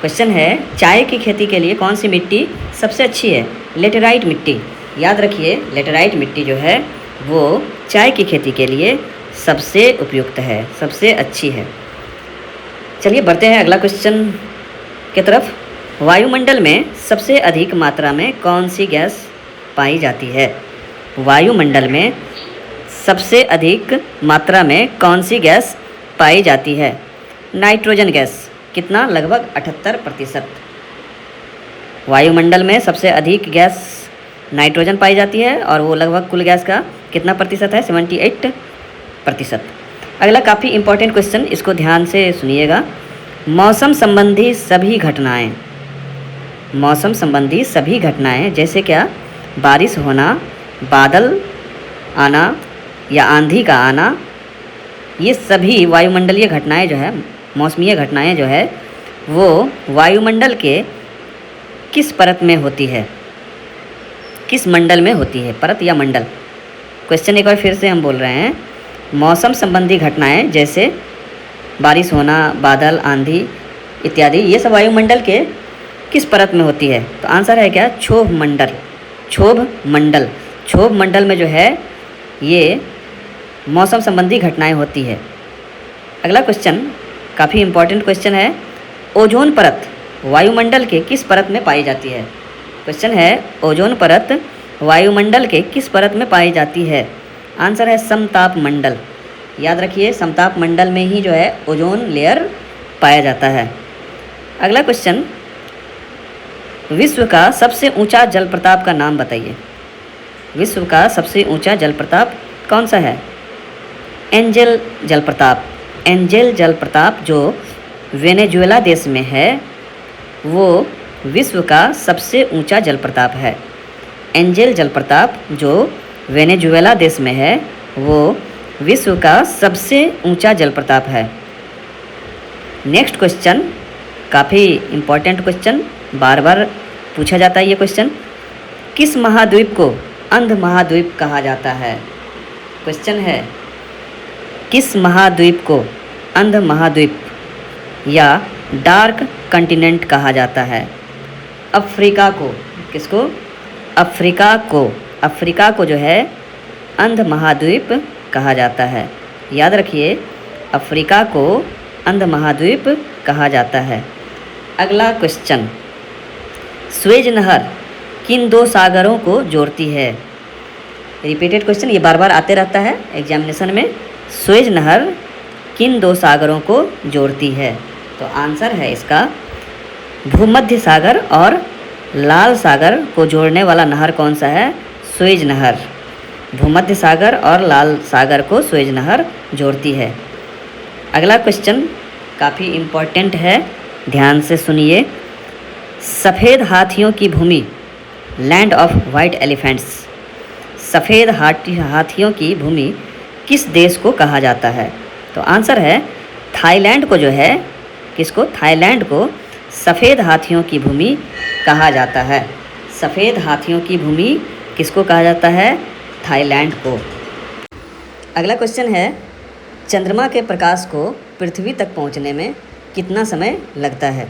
क्वेश्चन है, चाय की खेती के लिए कौन सी मिट्टी सबसे अच्छी है? लेटेराइट मिट्टी। याद रखिए, लेटेराइट मिट्टी जो है वो चाय की खेती के लिए सबसे उपयुक्त है, सबसे अच्छी है। चलिए बढ़ते हैं अगला क्वेश्चन की तरफ। वायुमंडल में सबसे अधिक मात्रा में कौन सी गैस पाई जाती है? वायुमंडल में सबसे अधिक मात्रा में कौन सी गैस पाई जाती है? Nitrogen gas. कितना? लगभग 78%। वायुमंडल में सबसे अधिक गैस नाइट्रोजन पाई जाती है और वो लगभग कुल गैस का कितना प्रतिशत है? 78%। अगला काफ़ी इम्पोर्टेंट क्वेश्चन, इसको ध्यान से सुनिएगा। मौसम संबंधी सभी घटनाएं, मौसम संबंधी सभी घटनाएं जैसे क्या? बारिश होना, बादल आना या आंधी का आना, ये सभी वायुमंडलीय घटनाएं जो है, मौसमीय घटनाएं जो है, वो वायुमंडल के किस परत में होती है? किस मंडल में होती है? परत या मंडल? क्वेश्चन एक बार फिर से हम बोल रहे हैं। मौसम संबंधी घटनाएं जैसे बारिश होना, बादल, आंधी इत्यादि, ये सब वायुमंडल के किस परत में होती है? तो आंसर है क्या? क्षोभ मंडल। क्षोभ मंडल। क्षोभ मंडल में जो है ये मौसम संबंधी घटनाएं होती है। अगला क्वेश्चन काफ़ी इम्पोर्टेंट क्वेश्चन है। ओजोन परत वायुमंडल के किस परत में पाई जाती है? क्वेश्चन है, ओजोन परत वायुमंडल के किस परत में पाई जाती है? आंसर है समताप मंडल। याद रखिए, समताप मंडल में ही जो है ओजोन लेयर पाया जाता है। अगला क्वेश्चन, विश्व का सबसे ऊंचा जलप्रपात का नाम बताइए। विश्व का सबसे ऊंचा जलप्रपात कौन सा है? एंजल जलप्रपात। एंजल जलप्रपात जो वेनेजुएला देश में है, वो विश्व का सबसे ऊंचा जलप्रपात है। एंजल जलप्रपात जो वेनेजुएला देश में है, वो विश्व का सबसे ऊंचा जलप्रपात है। नेक्स्ट क्वेश्चन काफ़ी इम्पोर्टेंट क्वेश्चन, बार बार पूछा जाता है ये क्वेश्चन। किस महाद्वीप को अंध महाद्वीप कहा जाता है? क्वेश्चन है, किस महाद्वीप को अंध महाद्वीप या डार्क कंटिनेंट कहा जाता है? अफ्रीका को, किसको? अफ्रीका को जो है अंध महाद्वीप कहा जाता है। याद रखिए, अफ्रीका को अंध महाद्वीप कहा जाता है। अगला क्वेश्चन, स्वेज नहर किन दो सागरों को जोड़ती है? रिपीटेड क्वेश्चन, ये बार बार आते रहता है एग्जामिनेशन में। स्वेज नहर किन दो सागरों को जोड़ती है? तो आंसर है इसका भूमध्य सागर और लाल सागर को जोड़ने वाला नहर कौन सा है? स्वेज नहर। भूमध्य सागर और लाल सागर को स्वेज नहर जोड़ती है। अगला क्वेश्चन काफ़ी इम्पोर्टेंट है, ध्यान से सुनिए। सफ़ेद हाथियों की भूमि, लैंड ऑफ वाइट एलिफेंट्स, सफ़ेद हाथियों की भूमि किस देश को कहा जाता है? तो आंसर है थाईलैंड को जो है, किसको? थाईलैंड को सफ़ेद हाथियों की भूमि कहा जाता है। सफ़ेद हाथियों की भूमि किसको कहा जाता है? थाईलैंड को। अगला क्वेश्चन है, चंद्रमा के प्रकाश को पृथ्वी तक पहुंचने में कितना समय लगता है?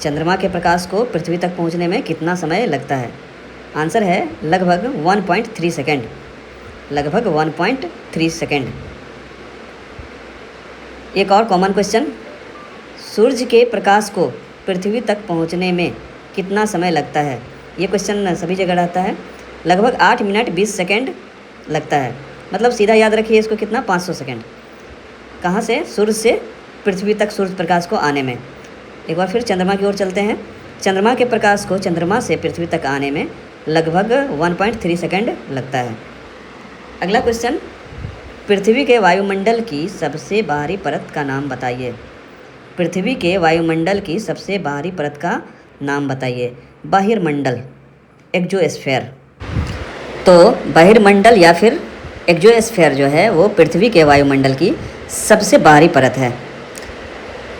चंद्रमा के प्रकाश को पृथ्वी तक पहुंचने में कितना समय लगता है? आंसर है लगभग 1.3 सेकेंड, लगभग 1.3 सेकेंड। एक और कॉमन क्वेश्चन, सूर्य के प्रकाश को पृथ्वी तक पहुंचने में कितना समय लगता है? ये क्वेश्चन सभी जगह आता है। लगभग 8 मिनट 20 सेकेंड लगता है। मतलब सीधा याद रखिए इसको, कितना? 500 सेकेंड। कहाँ से? सूर्य से पृथ्वी तक सूर्य प्रकाश को आने में। एक बार फिर चंद्रमा की ओर चलते हैं। चंद्रमा के प्रकाश को चंद्रमा से पृथ्वी तक आने में लगभग 1.3 सेकेंड लगता है। अगला क्वेश्चन, पृथ्वी के वायुमंडल की सबसे बाहरी परत का नाम बताइए। पृथ्वी के वायुमंडल की सबसे बाहरी परत का नाम बताइए। बहिर्मंडल, एक्सोस्फीयर। तो बहिर्मंडल या फिर एक्सोस्फीयर जो है वो पृथ्वी के वायुमंडल की सबसे बाहरी परत है।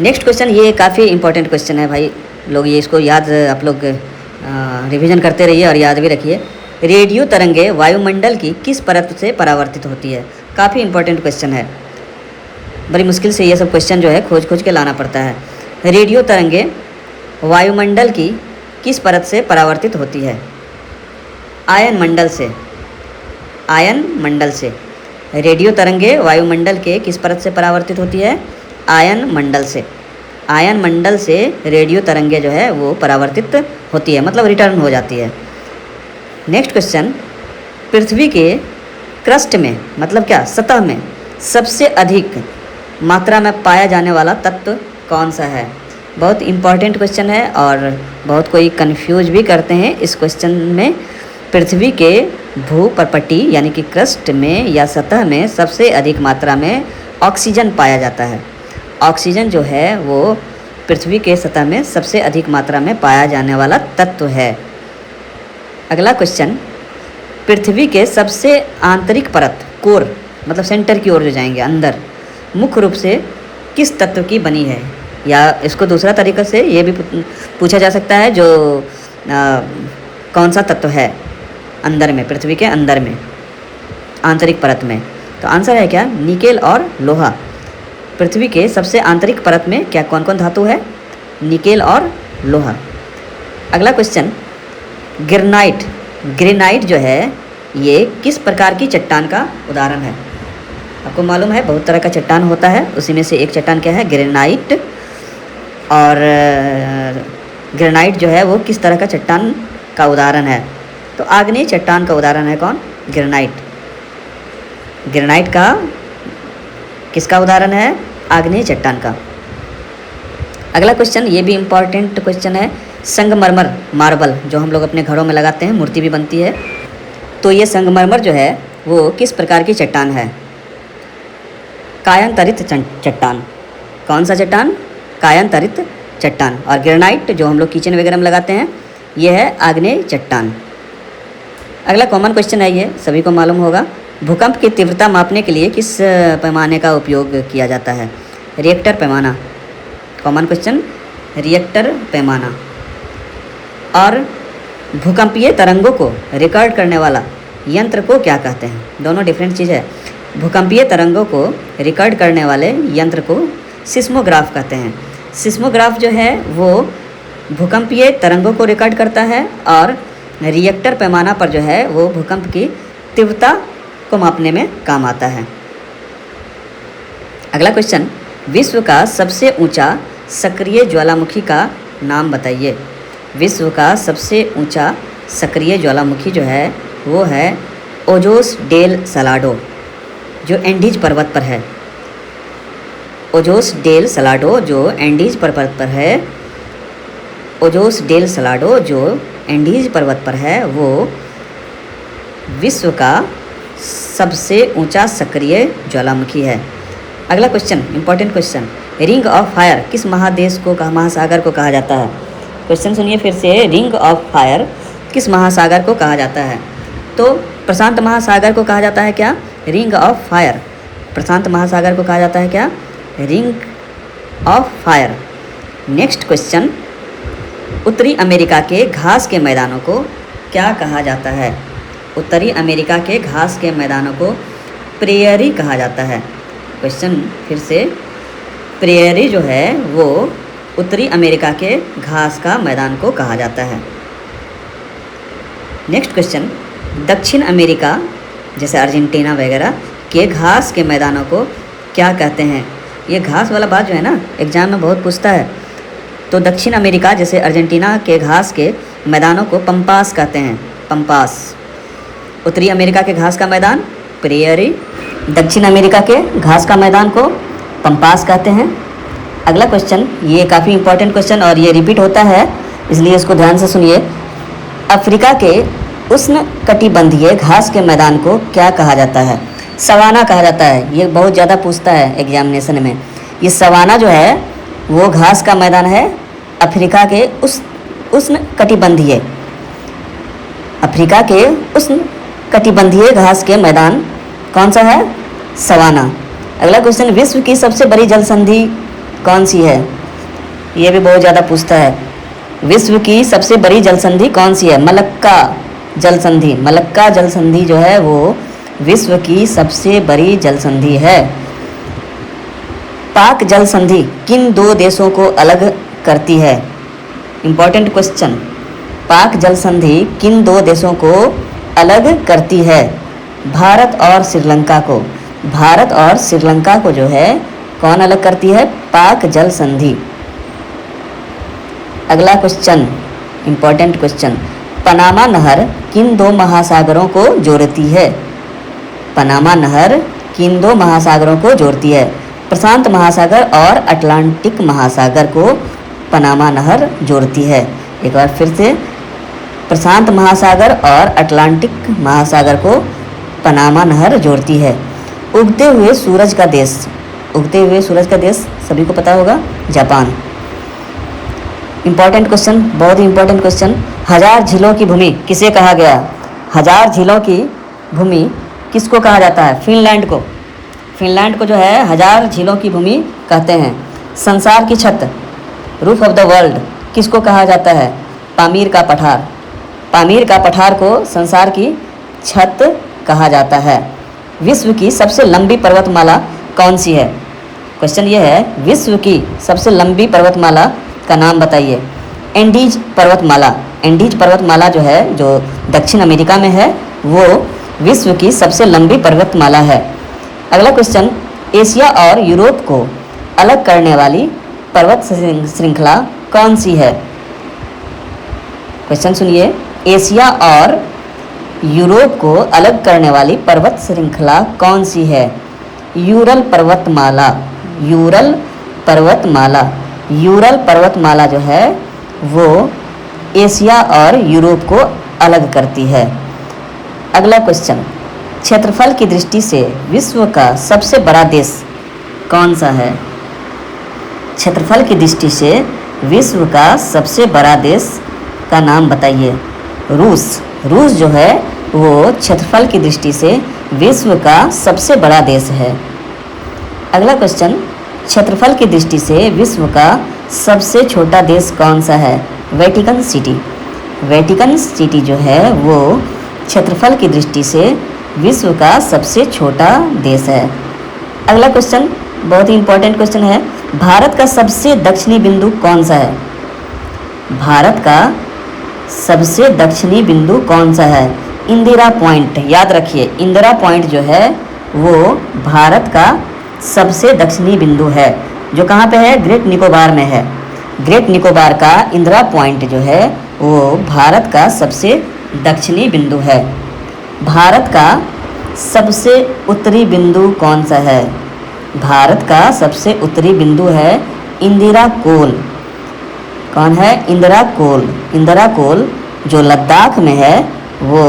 नेक्स्ट क्वेश्चन, ये काफ़ी इंपॉर्टेंट क्वेश्चन है भाई लोग, ये इसको याद आप लोग रिवीजन करते रहिए और याद भी रखिए। रेडियो तरंगे वायुमंडल की किस परत से परावर्तित होती है? काफ़ी इंपॉर्टेंट क्वेश्चन है, बड़ी मुश्किल से ये सब क्वेश्चन जो है खोज के लाना पड़ता है। रेडियो तरंगे वायुमंडल की किस परत से परावर्तित होती है? आयन मंडल से, आयन मंडल से। रेडियो तरंगे वायुमंडल के किस परत से परावर्तित होती है? आयन मंडल से। आयन मंडल से रेडियो तरंगे जो है वो परावर्तित होती है, मतलब रिटर्न हो जाती है। नेक्स्ट क्वेश्चन, पृथ्वी के क्रस्ट में, मतलब क्या? सतह में सबसे अधिक मात्रा में पाया जाने वाला तत्व कौन सा है? बहुत इम्पॉर्टेंट क्वेश्चन है और बहुत कोई कंफ्यूज भी करते हैं इस क्वेश्चन में। पृथ्वी के भूपर्पटी यानी कि क्रस्ट में या सतह में सबसे अधिक मात्रा में ऑक्सीजन पाया जाता है। ऑक्सीजन जो है वो पृथ्वी के सतह में सबसे अधिक मात्रा में पाया जाने वाला तत्व है। अगला क्वेश्चन, पृथ्वी के सबसे आंतरिक परत, कोर, मतलब सेंटर की ओर जो जाएंगे अंदर, मुख्य रूप से किस तत्व की बनी है? या इसको दूसरा तरीका से ये भी पूछा जा सकता है, जो कौन सा तत्व है अंदर में, पृथ्वी के अंदर में, आंतरिक परत में? तो आंसर है क्या? निकेल और लोहा। पृथ्वी के सबसे आंतरिक परत में क्या कौन कौन धातु है? निकेल और लोहा। अगला क्वेश्चन, ग्रेनाइट। ग्रेनाइट जो है ये किस प्रकार की चट्टान का उदाहरण है? आपको मालूम है बहुत तरह का चट्टान होता है, उसी में से एक चट्टान क्या है? ग्रेनाइट। और ग्रेनाइट जो है वो किस तरह का चट्टान का उदाहरण है? तो आग्नेय चट्टान का उदाहरण है कौन? ग्रेनाइट। ग्रेनाइट का किसका उदाहरण है? आग्नेय चट्टान का। अगला क्वेश्चन, ये भी इम्पॉर्टेंट क्वेश्चन है। संगमरमर, मार्बल जो हम लोग अपने घरों में लगाते हैं, मूर्ति भी बनती है, तो ये संगमरमर जो है वो किस प्रकार की चट्टान है? कायांतरित चट्टान। कौन सा चट्टान? कायांतरित चट्टान। और ग्रेनाइट जो हम लोग किचन वगैरह में लगाते हैं ये है आग्नेय चट्टान। अगला कॉमन क्वेश्चन है, ये सभी को मालूम होगा। भूकंप की तीव्रता मापने के लिए किस पैमाने का उपयोग किया जाता है? रिएक्टर पैमाना। कॉमन क्वेश्चन, रिएक्टर पैमाना। और भूकंपीय तरंगों को रिकॉर्ड करने वाला यंत्र को क्या कहते हैं? दोनों डिफरेंट चीज़ है। भूकंपीय तरंगों को रिकॉर्ड करने वाले यंत्र को सिस्मोग्राफ कहते हैं। सिस्मोग्राफ जो है वो भूकंपीय तरंगों को रिकॉर्ड करता है और रिएक्टर पैमाना पर जो है वो भूकंप की तीव्रता को मापने में काम आता है। अगला क्वेश्चन, विश्व का सबसे ऊंचा सक्रिय ज्वालामुखी का नाम बताइए। विश्व का सबसे ऊंचा सक्रिय ज्वालामुखी जो है वो है ओजोस डेल सलाडो, जो एंडीज पर्वत पर है। ओजोस डेल सलाडो जो एंडीज पर्वत पर है, ओजोस डेल सलाडो जो एंडीज पर्वत पर है, वो विश्व का सबसे ऊंचा सक्रिय ज्वालामुखी है। अगला question, important question, ring of fire किस महादेश को महासागर को कहा जाता है? क्वेश्चन सुनिए फिर से, रिंग ऑफ फायर किस महासागर को कहा जाता है? तो प्रशांत महासागर को कहा जाता है क्या? Ring of fire. प्रशांत महासागर को कहा जाता है क्या? Ring of fire. Next question, उत्तरी अमेरिका के घास के मैदानों को क्या कहा जाता है? उत्तरी अमेरिका के घास के मैदानों को प्रेयरी कहा जाता है। क्वेश्चन फिर से, प्रेयरी जो है वो उत्तरी अमेरिका के घास का मैदान को कहा जाता है। नेक्स्ट क्वेश्चन, दक्षिण अमेरिका जैसे अर्जेंटीना वगैरह के घास के मैदानों को क्या कहते हैं? ये घास वाला बात जो है ना एग्जाम में बहुत पूछता है। तो दक्षिण अमेरिका जैसे अर्जेंटीना के घास के मैदानों को पंपास कहते हैं, पंपास। उत्तरी अमेरिका के घास का मैदान प्रेयरी, दक्षिण अमेरिका के घास का मैदान को पंपास कहते हैं। अगला क्वेश्चन, ये काफ़ी इंपॉर्टेंट क्वेश्चन और ये रिपीट होता है, इसलिए इसको ध्यान से सुनिए। अफ्रीका के उष्णकटिबंधीय घास के मैदान को क्या कहा जाता है? सवाना कहा जाता है। ये बहुत ज़्यादा पूछता है एग्जामिनेशन में। ये सवाना जो है वो घास का मैदान है अफ्रीका के उष्णकटिबंधीय, अफ्रीका के उष्णकटिबंधीय घास के मैदान कौन सा है? सवाना। अगला क्वेश्चन, विश्व की सबसे बड़ी जल संधि कौन सी है? ये भी बहुत ज़्यादा पूछता है। विश्व की सबसे बड़ी जल संधि कौन सी है? मलक्का जल संधि। मलक्का जल संधि जो है वो विश्व की सबसे बड़ी जल संधि है। पाक जल संधि किन दो देशों को अलग करती है? इंपॉर्टेंट क्वेश्चन, पाक जल संधि किन दो देशों को अलग करती है? भारत और श्रीलंका को। भारत और श्रीलंका को जो है कौन अलग करती है? पाक जल संधि। अगला क्वेश्चन, इंपॉर्टेंट क्वेश्चन, पनामा नहर किन दो महासागरों को जोड़ती है? पनामा नहर किन दो महासागरों को जोड़ती है? प्रशांत महासागर और अटलांटिक महासागर को पनामा नहर जोड़ती है। एक बार फिर से, प्रशांत महासागर और अटलांटिक महासागर को पनामा नहर जोड़ती है। उगते हुए सूरज का देश, उगते हुए सूरज का देश सभी को पता होगा, जापान। इंपॉर्टेंट क्वेश्चन, बहुत ही इंपॉर्टेंट क्वेश्चन, हजार झीलों की भूमि किसे कहा गया? हजार झीलों की भूमि किसको कहा जाता है? फिनलैंड को। फिनलैंड को जो है हजार झीलों की भूमि कहते हैं। संसार की छत, रूफ ऑफ द वर्ल्ड किसको कहा जाता है? पामीर का पठार। पामीर का पठार को संसार की छत कहा जाता है। विश्व की सबसे लंबी पर्वतमाला कौन सी है? क्वेश्चन ये है, विश्व की सबसे लंबी पर्वतमाला का नाम बताइए। एंडीज पर्वतमाला। एंडीज पर्वतमाला जो है, जो दक्षिण अमेरिका में है, वो विश्व की सबसे लंबी पर्वतमाला है। अगला क्वेश्चन, एशिया और यूरोप को अलग करने वाली पर्वत श्रृंखला कौन सी है? क्वेश्चन सुनिए, एशिया और यूरोप को अलग करने वाली पर्वत श्रृंखला कौन सी है? यूरल पर्वतमाला। यूरल पर्वतमाला। यूरल पर्वतमाला जो है वो एशिया और यूरोप को अलग करती है। अगला क्वेश्चन, क्षेत्रफल की दृष्टि से विश्व का सबसे बड़ा देश कौन सा है? क्षेत्रफल की दृष्टि से विश्व का सबसे बड़ा देश का नाम बताइए। रूस। रूस जो है वो क्षेत्रफल की दृष्टि से विश्व का सबसे बड़ा देश है। अगला क्वेश्चन, क्षेत्रफल की दृष्टि से विश्व का सबसे छोटा देश कौन सा है? Vatican city. वेटिकन सिटी जो है वो क्षेत्रफल की दृष्टि से विश्व का सबसे छोटा देश है। अगला क्वेश्चन बहुत ही इंपॉर्टेंट क्वेश्चन है, भारत का सबसे दक्षिणी बिंदु कौन सा है? भारत का सबसे दक्षिणी बिंदु कौन सा है? इंदिरा पॉइंट, याद रखिए इंदिरा पॉइंट जो है वो भारत का सबसे दक्षिणी बिंदु है, जो कहाँ पे है? ग्रेट निकोबार में है। ग्रेट निकोबार का इंदिरा पॉइंट जो है वो भारत का सबसे दक्षिणी बिंदु है। भारत का सबसे उत्तरी बिंदु कौन सा है? भारत का सबसे उत्तरी बिंदु है इंदिरा कोल। कौन है? इंदिरा कोल। इंदिरा कोल जो लद्दाख में है वो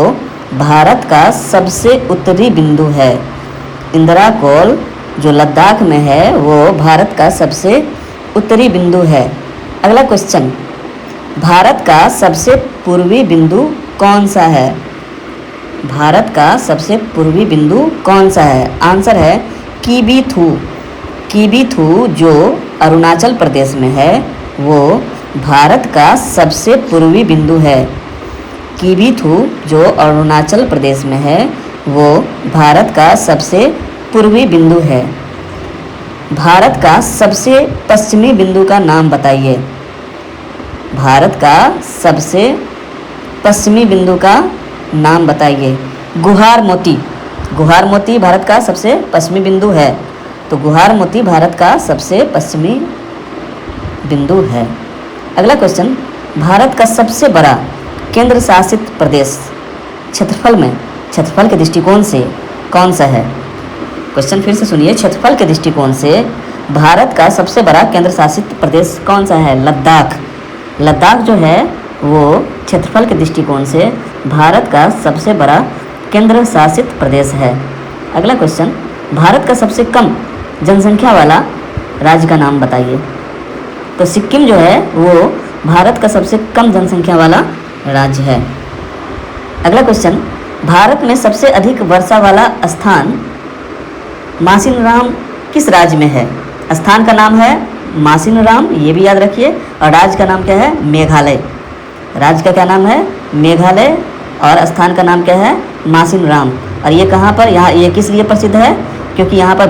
भारत का सबसे उत्तरी बिंदु है। इंदिरा कोल जो लद्दाख में है वो भारत का सबसे उत्तरी बिंदु है। अगला क्वेश्चन, भारत का सबसे पूर्वी बिंदु कौन सा है? भारत का सबसे पूर्वी बिंदु कौन सा है? आंसर है कीबीथू। कीबीथू जो अरुणाचल प्रदेश में है वो भारत का सबसे पूर्वी बिंदु है। कीबीथू जो अरुणाचल प्रदेश में है वो भारत का सबसे पूर्वी बिंदु है। भारत का सबसे पश्चिमी बिंदु का नाम बताइए। भारत का सबसे पश्चिमी बिंदु का नाम बताइए। गुहार मोती। गुहार मोती भारत का सबसे पश्चिमी बिंदु है, तो गुहार मोती भारत का सबसे पश्चिमी बिंदु है। अगला क्वेश्चन, भारत का सबसे बड़ा केंद्र शासित प्रदेश क्षेत्रफल में, क्षेत्रफल के दृष्टिकोण से कौन सा है? क्वेश्चन फिर से सुनिए, क्षेत्रफल के दृष्टिकोण से भारत का सबसे बड़ा केंद्र शासित प्रदेश कौन सा है? लद्दाख। लद्दाख जो है वो क्षेत्रफल के दृष्टिकोण से भारत का सबसे बड़ा केंद्र शासित प्रदेश है। अगला क्वेश्चन, भारत का सबसे कम जनसंख्या वाला राज्य का नाम बताइए। तो सिक्किम जो है वो भारत का सबसे कम जनसंख्या वाला राज्य है। अगला क्वेश्चन, भारत में सबसे अधिक वर्षा वाला स्थान मासिनराम किस राज्य में है? स्थान का नाम है मासिनराम, ये भी याद रखिए, और राज्य का नाम क्या है? मेघालय। राज्य का क्या नाम है? मेघालय, और स्थान का नाम क्या है? मासिनराम। और ये कहाँ पर, यहाँ ये किस लिए प्रसिद्ध है? क्योंकि यहाँ पर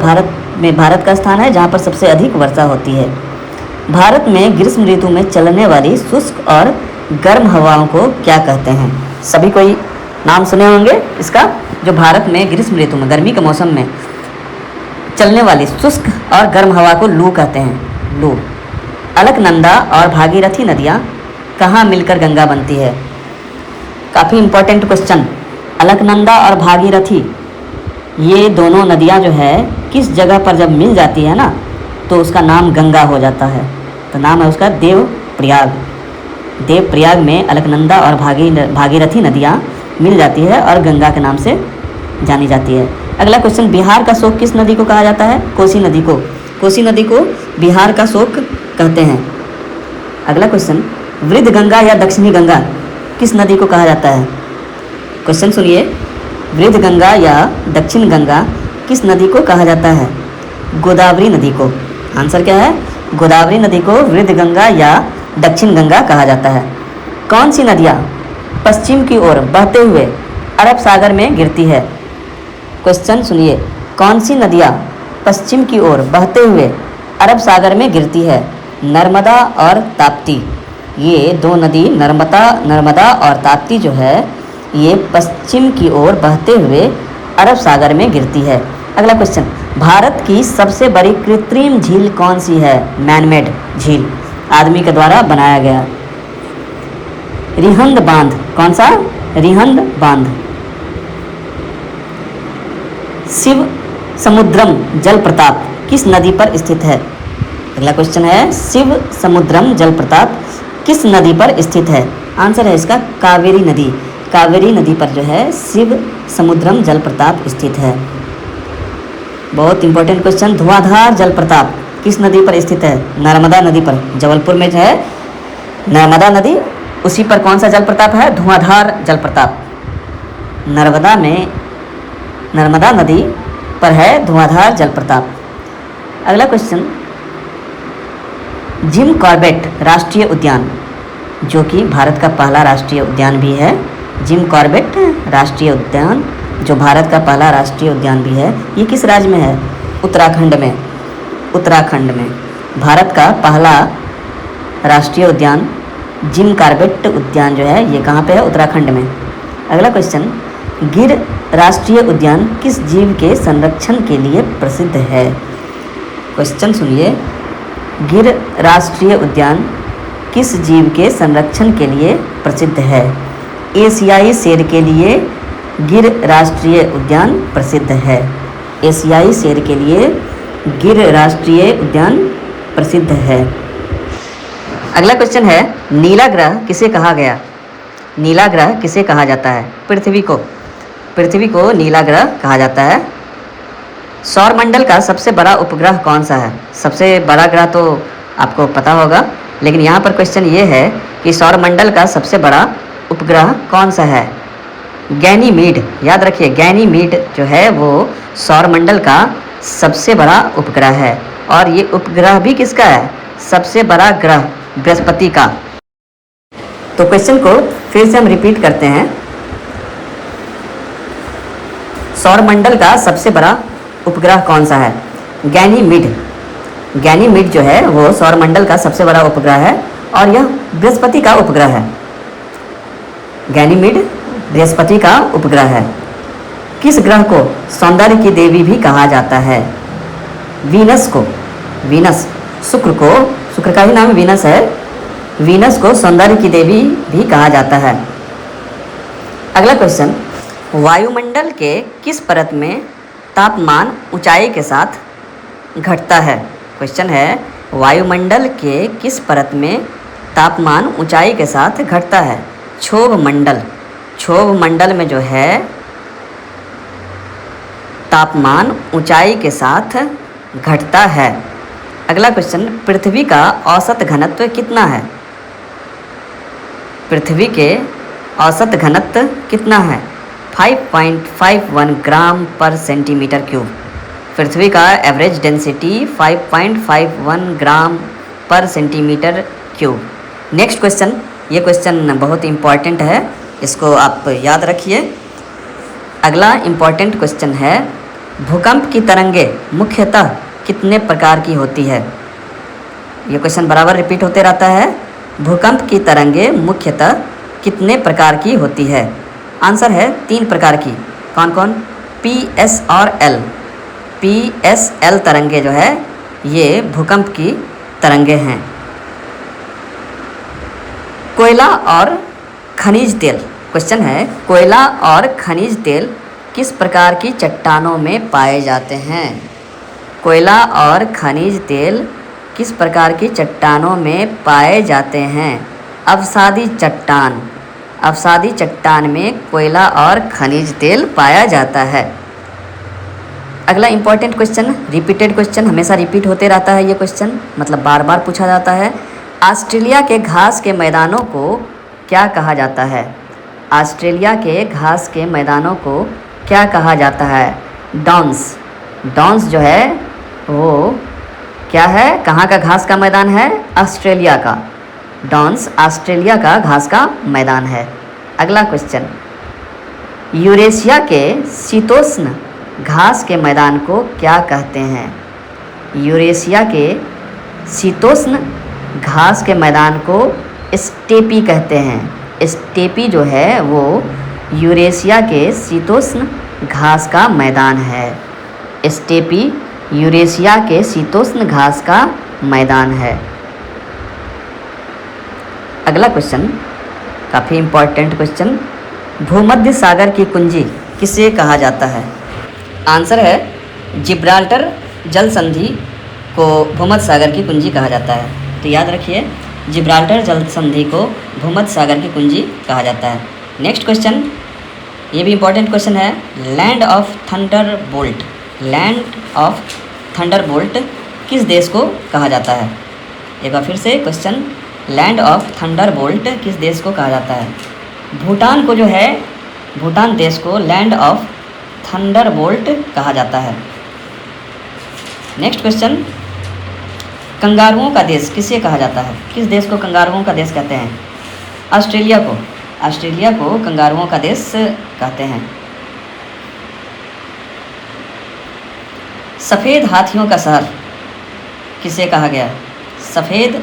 भारत का स्थान है जहाँ पर सबसे अधिक वर्षा होती है। भारत में ग्रीष्म ऋतु में चलने वाली शुष्क और गर्म हवाओं को क्या कहते हैं? सभी कोई नाम सुने होंगे इसका, जो भारत में ग्रीष्म ऋतु में गर्मी के मौसम में चलने वाली शुष्क और गर्म हवा को लू कहते हैं। लू। अलकनंदा और भागीरथी नदियाँ कहाँ मिलकर गंगा बनती है? काफ़ी इम्पोर्टेंट क्वेश्चन। अलकनंदा और भागीरथी ये दोनों नदियाँ जो है किस जगह पर जब मिल जाती है ना तो उसका नाम गंगा हो जाता है। तो नाम है उसका देवप्रयाग। देवप्रयाग में अलकनंदा और भागीरथी नदियाँ मिल जाती है और गंगा के नाम से जानी जाती है। अगला क्वेश्चन, बिहार का शोक किस नदी को कहा जाता है? कोसी नदी को। कोसी नदी को बिहार का शोक कहते हैं। अगला क्वेश्चन, वृद्ध गंगा या दक्षिणी गंगा किस नदी को कहा जाता है? क्वेश्चन सुनिए, वृद्ध गंगा या दक्षिण गंगा किस नदी को कहा जाता है? गोदावरी नदी को। आंसर क्या है? गोदावरी नदी को वृद्ध गंगा या दक्षिण गंगा कहा जाता है। कौन सी नदियाँ पश्चिम की ओर बहते हुए अरब सागर में गिरती है? क्वेश्चन सुनिए, कौन सी नदियाँ पश्चिम की ओर बहते हुए अरब सागर में गिरती है? नर्मदा और ताप्ती। ये दो नदी नर्मदा और ताप्ती जो है ये पश्चिम की ओर बहते हुए अरब सागर में गिरती है। अगला क्वेश्चन, भारत की सबसे बड़ी कृत्रिम झील कौन सी है? मैनमेड झील, आदमी के द्वारा बनाया गया। रिहंद बांध। कौन सा? रिहंद बांध। शिव समुद्रम जलप्रपात किस नदी पर स्थित है? अगला क्वेश्चन है, शिव समुद्रम जलप्रपात किस नदी पर स्थित है? आंसर है इसका कावेरी नदी। कावेरी नदी पर जो है शिव समुद्रम जलप्रपात स्थित है। बहुत इंपॉर्टेंट क्वेश्चन, धुआंधार जलप्रपात किस नदी पर स्थित है? नर्मदा नदी पर। जबलपुर में जो है नर्मदा नदी, उसी पर कौन सा जलप्रपात है? धुआंधार जलप्रपात। नर्मदा में नर्मदा नदी पर है धुआंधार जलप्रपात। अगला क्वेश्चन, जिम कॉर्बेट राष्ट्रीय उद्यान जो कि भारत का पहला राष्ट्रीय उद्यान भी है। जिम कॉर्बेट राष्ट्रीय उद्यान जो भारत का पहला राष्ट्रीय उद्यान भी है, ये किस राज्य में है? उत्तराखंड में। उत्तराखंड में भारत का पहला राष्ट्रीय उद्यान जिम कॉर्बेट उद्यान जो है, ये कहाँ पे है? उत्तराखंड में। अगला क्वेश्चन, गिर राष्ट्रीय उद्यान किस जीव के संरक्षण के लिए प्रसिद्ध है? क्वेश्चन सुनिए, गिर राष्ट्रीय उद्यान किस जीव के संरक्षण के लिए प्रसिद्ध है? एशियाई शेर के लिए गिर राष्ट्रीय उद्यान प्रसिद्ध है। एशियाई शेर के लिए गिर राष्ट्रीय उद्यान प्रसिद्ध है। अगला क्वेश्चन है, नीला ग्रह किसे कहा गया? नीला ग्रह किसे कहा जाता है? पृथ्वी को। पृथ्वी को नीला ग्रह कहा जाता है। सौरमंडल का सबसे बड़ा उपग्रह कौन सा है? सबसे बड़ा ग्रह तो आपको पता होगा, लेकिन यहाँ पर क्वेश्चन ये है कि सौरमंडल का सबसे बड़ा उपग्रह कौन सा है? गैनीमीड। याद रखिए, गैनीमीड जो है वो सौरमंडल का सबसे बड़ा उपग्रह है। और ये उपग्रह भी किसका है? सबसे बड़ा ग्रह बृहस्पति का। तो क्वेश्चन को फिर से हम रिपीट करते हैं। सौरमंडल का सबसे बड़ा उपग्रह कौन सा है? गैनीमीड। गैनीमीड जो है वो सौरमंडल का सबसे बड़ा उपग्रह है और यह बृहस्पति का उपग्रह है। गैनीमीड बृहस्पति का उपग्रह है। किस ग्रह को सौंदर्य की देवी भी कहा जाता है? वीनस को। वीनस। शुक्र को, शुक्र का ही नाम वीनस है। वीनस को सौंदर्य की देवी भी कहा जाता है। अगला क्वेश्चन, वायुमंडल के किस परत में तापमान ऊंचाई के साथ घटता है? क्वेश्चन है, वायुमंडल के किस परत में तापमान ऊंचाई के साथ घटता है? क्षोभ मंडल। क्षोभ मंडल में जो है तापमान ऊंचाई के साथ घटता है। अगला क्वेश्चन, पृथ्वी का औसत घनत्व कितना है? पृथ्वी के औसत घनत्व कितना है? 5.51 ग्राम पर सेंटीमीटर क्यूब। पृथ्वी का एवरेज डेंसिटी 5.51 ग्राम पर सेंटीमीटर क्यूब। नेक्स्ट क्वेश्चन, ये क्वेश्चन बहुत इम्पॉर्टेंट है, इसको आप याद रखिए। अगला इम्पॉर्टेंट क्वेश्चन है, भूकंप की तरंगे मुख्यतः कितने प्रकार की होती है? ये क्वेश्चन बराबर रिपीट होते रहता है। भूकंप की तरंगे मुख्यतः कितने प्रकार की होती है? आंसर है 3 प्रकार की। कौन कौन? PS और L। PSL तरंगे जो है ये भूकंप की तरंगे हैं। कोयला और खनिज तेल। क्वेश्चन है, कोयला और खनिज तेल किस प्रकार की चट्टानों में पाए जाते हैं? कोयला और खनिज तेल किस प्रकार की चट्टानों में पाए जाते हैं? अवसादी चट्टान। अवसादी चट्टान में कोयला और खनिज तेल पाया जाता है। अगला इम्पॉर्टेंट क्वेश्चन, रिपीटेड क्वेश्चन, हमेशा रिपीट होते रहता है ये क्वेश्चन, मतलब बार बार पूछा जाता है। ऑस्ट्रेलिया के घास के मैदानों को क्या कहा जाता है? ऑस्ट्रेलिया के घास के मैदानों को क्या कहा जाता है? डॉन्स। डॉन्स जो है वो क्या है? कहाँ का घास का मैदान है? ऑस्ट्रेलिया का। डॉन्स ऑस्ट्रेलिया का घास का मैदान है। अगला क्वेश्चन, यूरेशिया के शीतोष्ण घास के मैदान को क्या कहते हैं? यूरेशिया के शीतोष्ण घास के मैदान को स्टेपी कहते हैं। स्टेपी जो है वो यूरेशिया के शीतोष्ण घास का मैदान है। स्टेपी यूरेशिया के शीतोष्ण घास का मैदान है। अगला क्वेश्चन काफ़ी इम्पॉर्टेंट क्वेश्चन, भूमध्य सागर की कुंजी किसे कहा जाता है? आंसर है, जिब्राल्टर जल संधि को भूमध्य सागर की कुंजी कहा जाता है। तो याद रखिए, जिब्राल्टर जल संधि को भूमध्य सागर की कुंजी कहा जाता है। नेक्स्ट क्वेश्चन, ये भी इम्पोर्टेंट क्वेश्चन है, land of Thunderbolt. Land of Thunderbolt किस देश को कहा जाता है? एक बार फिर से क्वेश्चन, लैंड ऑफ थंडरबोल्ट किस देश को कहा जाता है? भूटान को जो है, भूटान देश को लैंड ऑफ थंडरबोल्ट कहा जाता है। नेक्स्ट क्वेश्चन, कंगारुओं का देश किसे कहा जाता है? किस देश को कंगारुओं का देश कहते हैं? ऑस्ट्रेलिया को कंगारुओं का देश कहते हैं। सफ़ेद हाथियों का शहर किसे कहा गया? सफ़ेद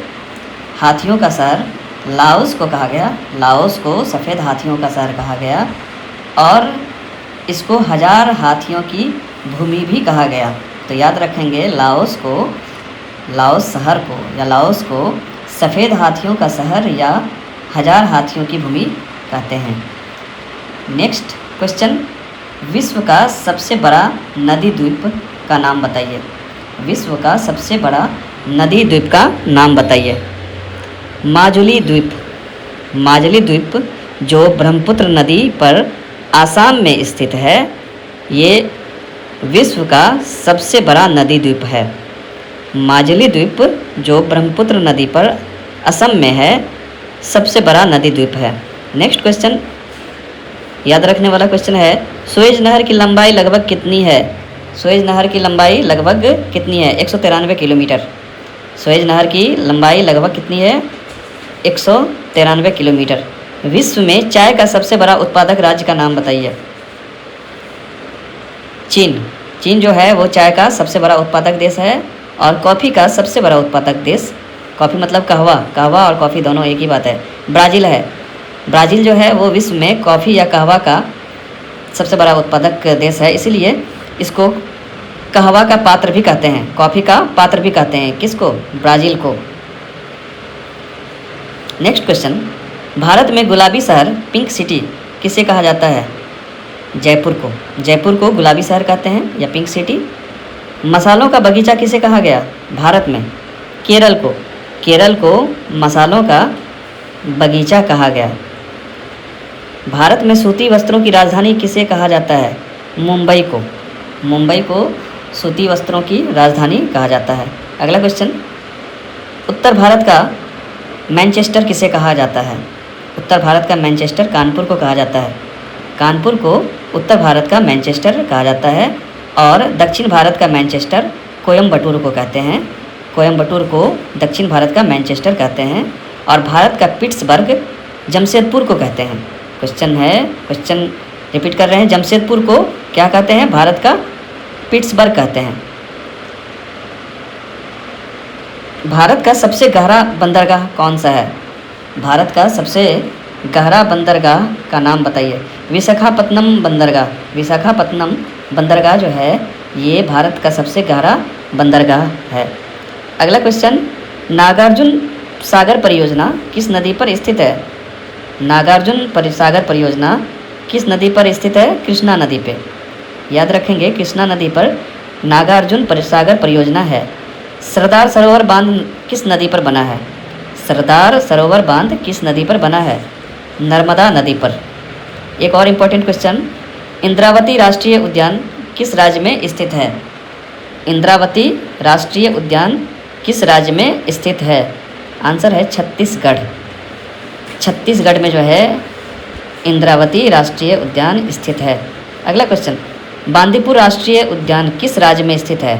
हाथियों का शहर लाओस को कहा गया। लाओस को सफ़ेद हाथियों का शहर कहा गया और इसको 1000 हाथियों की भूमि भी कहा गया। तो याद रखेंगे लाओस शहर को या लाओस को सफ़ेद हाथियों का शहर या 1000 हाथियों की भूमि कहते हैं। नेक्स्ट क्वेश्चन, विश्व का सबसे बड़ा नदी द्वीप का नाम बताइए। विश्व का सबसे बड़ा नदी द्वीप का नाम बताइए। माजुली द्वीप जो ब्रह्मपुत्र नदी पर आसाम में स्थित है, ये विश्व का सबसे बड़ा नदी द्वीप है। माजुली द्वीप जो ब्रह्मपुत्र नदी पर असम में है, सबसे बड़ा नदी द्वीप है। नेक्स्ट क्वेश्चन, याद रखने वाला क्वेश्चन है, सुएज नहर की लंबाई लगभग कितनी है? सुएज नहर की लंबाई लगभग कितनी है? 193 किलोमीटर। सुएज नहर की लंबाई लगभग कितनी है? 193 किलोमीटर। विश्व में चाय का सबसे बड़ा उत्पादक राज्य का नाम बताइए। चीन जो है वो चाय का सबसे बड़ा उत्पादक देश है और कॉफ़ी का सबसे बड़ा उत्पादक देश, कॉफ़ी मतलब कहवा और कॉफ़ी दोनों एक ही बात है, ब्राज़ील है। ब्राज़ील जो है वो विश्व में कॉफ़ी या कहवा का सबसे बड़ा उत्पादक देश है, इसीलिए इसको कहवा का पात्र भी कहते हैं, कॉफ़ी का पात्र भी कहते हैं। किसको? ब्राज़ील को। नेक्स्ट क्वेश्चन, भारत में गुलाबी शहर पिंक सिटी किसे कहा जाता है? जयपुर को गुलाबी शहर कहते हैं या पिंक सिटी। मसालों का बगीचा किसे कहा गया भारत में? केरल को मसालों का बगीचा कहा गया। भारत में सूती वस्त्रों की राजधानी किसे कहा जाता है? मुंबई को सूती वस्त्रों की राजधानी कहा जाता है। अगला क्वेश्चन, उत्तर भारत का मैनचेस्टर किसे कहा जाता है? उत्तर भारत का मैनचेस्टर कानपुर को कहा जाता है। कानपुर को उत्तर भारत का मैनचेस्टर कहा जाता है और दक्षिण भारत का मैनचेस्टर कोयम्बटूर को कहते हैं। कोयम्बटूर को दक्षिण भारत का मैनचेस्टर कहते हैं और भारत का पिट्सबर्ग जमशेदपुर को कहते हैं। क्वेश्चन रिपीट कर रहे हैं, जमशेदपुर को क्या कहते हैं? भारत का पिट्सबर्ग कहते हैं। भारत का सबसे गहरा बंदरगाह कौन सा है? भारत का सबसे गहरा बंदरगाह का नाम बताइए। विशाखापत्तनम बंदरगाह जो है ये भारत का सबसे गहरा बंदरगाह है। अगला क्वेश्चन, नागार्जुन सागर परियोजना किस नदी पर स्थित है? नागार्जुन सागर परियोजना किस नदी पर स्थित है? कृष्णा नदी पे। याद रखेंगे, कृष्णा नदी पर नागार्जुन सागर परियोजना है। सरदार सरोवर बांध किस नदी पर बना है? सरदार सरोवर बांध किस नदी पर बना है? नर्मदा नदी पर। एक और इम्पोर्टेंट क्वेश्चन, इंद्रावती राष्ट्रीय उद्यान किस राज्य में स्थित है? इंद्रावती राष्ट्रीय उद्यान किस राज्य में स्थित है? आंसर है छत्तीसगढ़। छत्तीसगढ़ में जो है इंद्रावती राष्ट्रीय उद्यान स्थित है। अगला क्वेश्चन, बांदीपुर राष्ट्रीय उद्यान किस राज्य में स्थित है?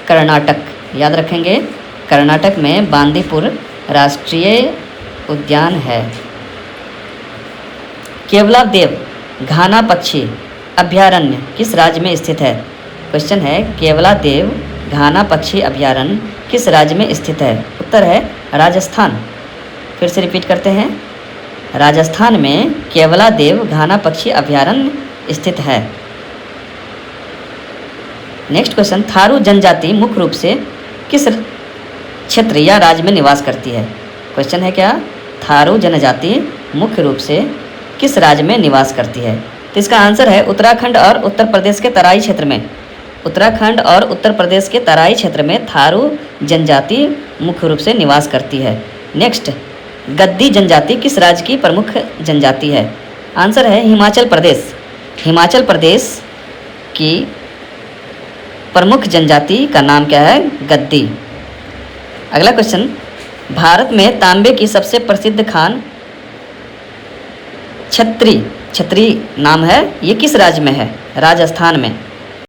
कर्नाटक। याद रखेंगे, कर्नाटक में बांदीपुर राष्ट्रीय उद्यान है। केवलादेव घाना पक्षी अभयारण्य किस राज्य में स्थित है? क्वेश्चन है, केवलादेव घाना पक्षी अभयारण्य किस राज्य में स्थित है? उत्तर है राजस्थान। फिर से रिपीट करते हैं, राजस्थान में केवलादेव घाना पक्षी अभयारण्य स्थित है। नेक्स्ट क्वेश्चन, थारू जनजाति मुख्य रूप से किस क्षेत्र या राज्य में निवास करती है? क्वेश्चन है क्या, थारू जनजाति मुख्य रूप से किस राज्य में निवास करती है? तो इसका आंसर है उत्तराखंड और उत्तर प्रदेश के तराई क्षेत्र में। उत्तराखंड और उत्तर प्रदेश के तराई क्षेत्र में थारू जनजाति मुख्य रूप से निवास करती है। नेक्स्ट, गद्दी जनजाति किस राज्य की प्रमुख जनजाति है? आंसर है हिमाचल प्रदेश। हिमाचल प्रदेश की प्रमुख जनजाति का नाम क्या है? गद्दी। अगला क्वेश्चन, भारत में तांबे की सबसे प्रसिद्ध खान छत्री नाम है, ये किस राज्य में है? राजस्थान में।